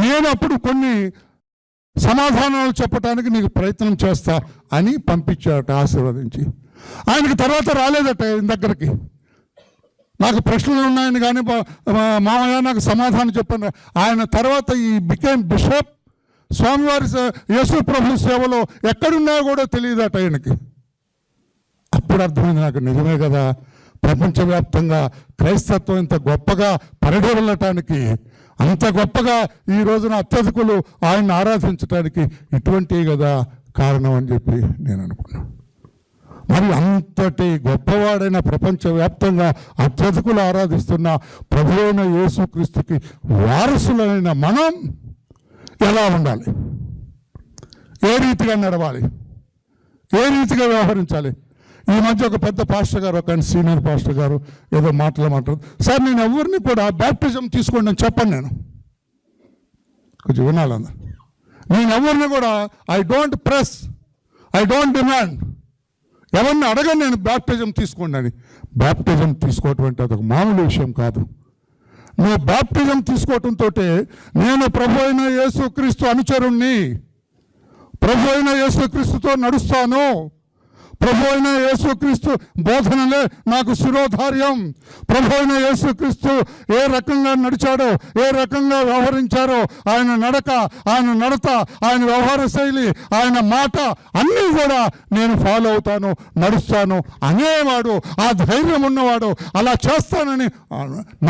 నేను అప్పుడు కొన్ని సమాధానాలు చెప్పడానికి నీకు ప్రయత్నం చేస్తా అని పంపించాడట ఆశీర్వదించి. ఆయనకి తర్వాత రాలేదట ఈయన దగ్గరికి. నాకు ప్రశ్నలు ఉన్నాయని కానీ మామయ్య నాకు సమాధానం చెప్పండి. ఆయన తర్వాత ఈ బికేమ్ బిషప్. స్వామివారి యేసు ప్రభు సేవలో ఎక్కడున్నా కూడా తెలియదట ఆయనకి. అప్పుడు అర్థమైంది నాకు, నిజమే కదా, ప్రపంచవ్యాప్తంగా క్రైస్తత్వం ఇంత గొప్పగా పరిఢవిల్లటానికి, అంత గొప్పగా ఈ రోజున అత్యధికులు ఆయన్ని ఆరాధించడానికి ఇటువంటి కదా కారణం అని చెప్పి నేను అనుకున్నాను. మరి అంతటి గొప్పవాడైన, ప్రపంచవ్యాప్తంగా అత్యధికులు ఆరాధిస్తున్న ప్రభువైన యేసుక్రీస్తుకి వారసులైన మనం ఎలా ఉండాలి, ఏ రీతిగా నడవాలి, ఏ రీతిగా వ్యవహరించాలి? ఈ మధ్య ఒక పెద్ద పాస్టర్ గారు, ఒక సీనియర్ పాస్టర్ గారు ఏదో మాట్లాడు, సార్ నేను ఎవరిని కూడా బ్యాప్టిజం తీసుకోండి అని చెప్పను, నేను కొంచెం వినాలన్నారు. నేను ఎవరిని కూడా I don't press, I don't demand, ఎవరిని అడగను నేను బ్యాప్టిజం తీసుకోండి అని. బ్యాప్టిజం తీసుకోవటం అంటే అదొక మామూలు విషయం కాదు. నువ్వు బ్యాప్టిజం తీసుకోవటంతో నేను ప్రభు అయిన యేసుక్రీస్తు అనుచరుణ్ణి, ప్రభు అయిన యేసుక్రీస్తుతో నడుస్తాను, ప్రభు అయిన యేసుక్రీస్తు బోధనలే నాకు శిరోధార్యం, ప్రభు అయిన యేసుక్రీస్తు ఏ రకంగా నడిచాడో, ఏ రకంగా వ్యవహరించారో, ఆయన నడక, ఆయన నడత, ఆయన వ్యవహార శైలి, ఆయన మాట అన్నీ కూడా నేను ఫాలో అవుతాను, నడుస్తాను అనేవాడు, ఆ ధైర్యం ఉన్నవాడు, అలా చేస్తానని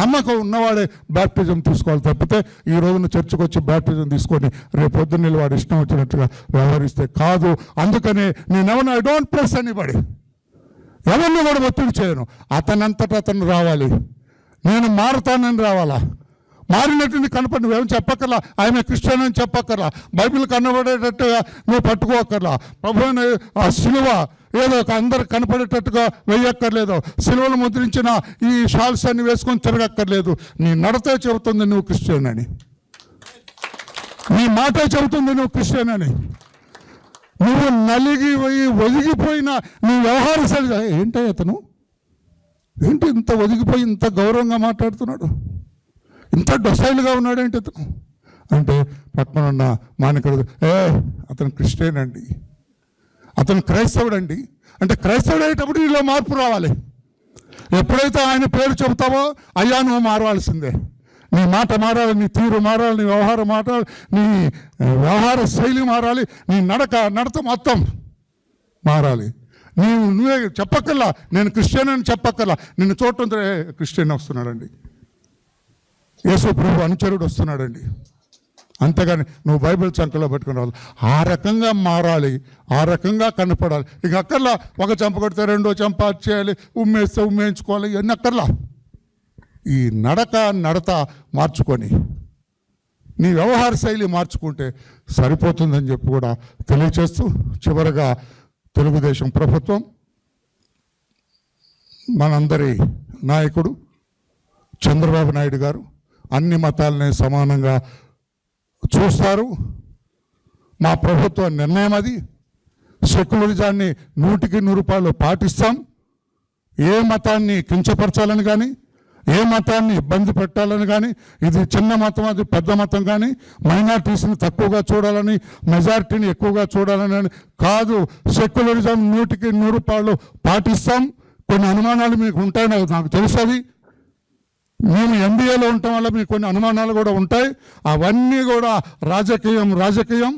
నమ్మకం ఉన్నవాడే బ్యాప్టిజం తీసుకోవాలి. తప్పితే ఈ రోజున చర్చకు వచ్చి బ్యాప్టిజం తీసుకొని రేపు పొద్దున్న వాడు ఇష్టం వచ్చినట్టుగా వ్యవహరిస్తే కాదు. అందుకనే నేనెవరిని ఐ డోంట్ ప్రెస్ ఎనీబడి, ఎవరిని కూడా ఒత్తిడి చేయను. అతనంతటా అతను రావాలి, నేను మారుతానని రావాలా. మారినట్టు కనపడి నువ్వేం చెప్పక్కర్లా, ఆయన క్రిస్టియన్ అని చెప్పక్కర్లా, బైబిల్ కనబడేటట్టుగా నువ్వు పట్టుకోక్కర్లా, ప్రభు ఆ సిలువ ఏదో అందరికి కనపడేటట్టుగా వేయక్కర్లేదు, సిలువలు ముద్రించిన ఈ షాల్స్ అన్ని వేసుకొని తిరగక్కర్లేదు. నీ నడతే చెబుతుంది నువ్వు క్రిస్టియన్ అని, నీ మాటే చెబుతుంది నువ్వు క్రిస్టియన్ అని. నువ్వు నలిగిపోయి ఒదిగిపోయిన నీ వ్యవహార శైలి ఏంటో, అతను ఏంటి ఇంత ఒదిగిపోయి ఇంత గౌరవంగా మాట్లాడుతున్నాడు, ఇంత డొసైల్గా ఉన్నాడు ఏంటి అతను అంటే, పక్కన ఉన్న మానికడు అతను క్రిస్టియన్ అండి, అతను క్రైస్తవుడు అండి అంటే, క్రైస్తవుడు అయ్యేటప్పుడు నీలో మార్పు రావాలి. ఎప్పుడైతే ఆయన పేరు చెబుతావో అయ్యా నువ్వు మారవలసిందే, నీ మాట మారాలి, నీ తీరు మారాలి, నీ వ్యవహారం మారాలి, నీ వ్యవహార శైలి మారాలి, నీ నడత మొత్తం మారాలి. నువ్వే చెప్పక్కర్లా నేను క్రిస్టియన్ అని చెప్పక్కర్లా, నిన్ను చూడటంతో క్రిస్టియన్ వస్తున్నాడండి, యేసు ప్రభు అనుచరుడు వస్తున్నాడండి, అంతేగాని నువ్వు బైబిల్ చంకలో పెట్టుకుని రావాలి. ఆ రకంగా మారాలి, ఆ రకంగా కనపడాలి. ఇక అక్కర్లా ఒక చెంప కొడితే రెండో చెంప చేయాలి, ఉమ్మేస్తే ఉమ్మేయించుకోవాలి, ఇవన్నీ అక్కర్లా. ఈ నడత మార్చుకొని నీ వ్యవహార శైలి మార్చుకుంటే సరిపోతుందని చెప్పి కూడా తెలియచేస్తూ, చివరగా తెలుగుదేశం ప్రభుత్వం, మనందరి నాయకుడు చంద్రబాబు నాయుడు గారు అన్ని మతాలని సమానంగా చూస్తారు. మా ప్రభుత్వ నిర్ణయం అది, సెక్యులరిజాన్ని 100% పాటిస్తాం. ఏ మతాన్ని కించపరచాలని కానీ, ఏ మతాన్ని ఇబ్బంది పెట్టాలని కానీ, ఇది చిన్న మతం అది పెద్ద మతం కానీ, మైనారిటీస్ని తక్కువగా చూడాలని, మెజారిటీని ఎక్కువగా చూడాలని కాదు. సెక్యులరిజం 100కి 100 పాటిస్తాం. కొన్ని అనుమానాలు మీకు ఉంటాయి, నాకు తెలుసు. అవి మేము ఎంబీఏలో ఉండటం వల్ల మీకు కొన్ని అనుమానాలు కూడా ఉంటాయి. అవన్నీ కూడా రాజకీయం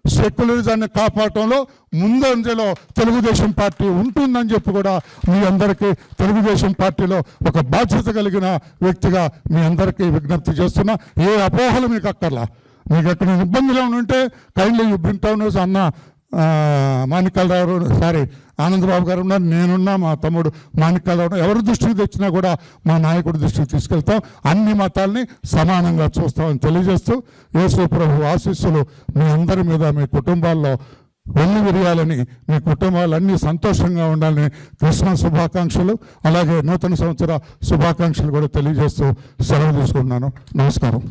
సెక్యులరిజాన్ని కాపాడటంలో ముందంజలో తెలుగుదేశం పార్టీ ఉంటుందని చెప్పి కూడా మీ అందరికీ తెలుగుదేశం పార్టీలో ఒక బాధ్యత కలిగిన వ్యక్తిగా మీ అందరికీ విజ్ఞప్తి చేస్తున్నా. ఏ అపోహలు మీకు అక్కర్లా. మీకు ఎక్కడ ఇబ్బందులు ఏమైనా ఉంటే కైండ్లీ యూ బ్రింగ్ డౌన్ అన్న ఆనందబాబు గారు ఉన్నారు, నేనున్నా, మా తమ్ముడు మాణిక్యాలరావు, ఎవరి దృష్టికి తెచ్చినా కూడా మా నాయకుడి దృష్టికి తీసుకెళ్తాం. అన్ని మతాల్ని సమానంగా చూస్తామని తెలియజేస్తూ యేసు ప్రభు ఆశీస్సులు మీ అందరి మీద, మీ కుటుంబాల్లో వెళ్ళి విరియాలని, మీ కుటుంబాలన్నీ సంతోషంగా ఉండాలని క్రిస్మస్ శుభాకాంక్షలు, అలాగే నూతన సంవత్సర శుభాకాంక్షలు కూడా తెలియజేస్తూ సెలవు తీసుకుంటున్నాను. నమస్కారం.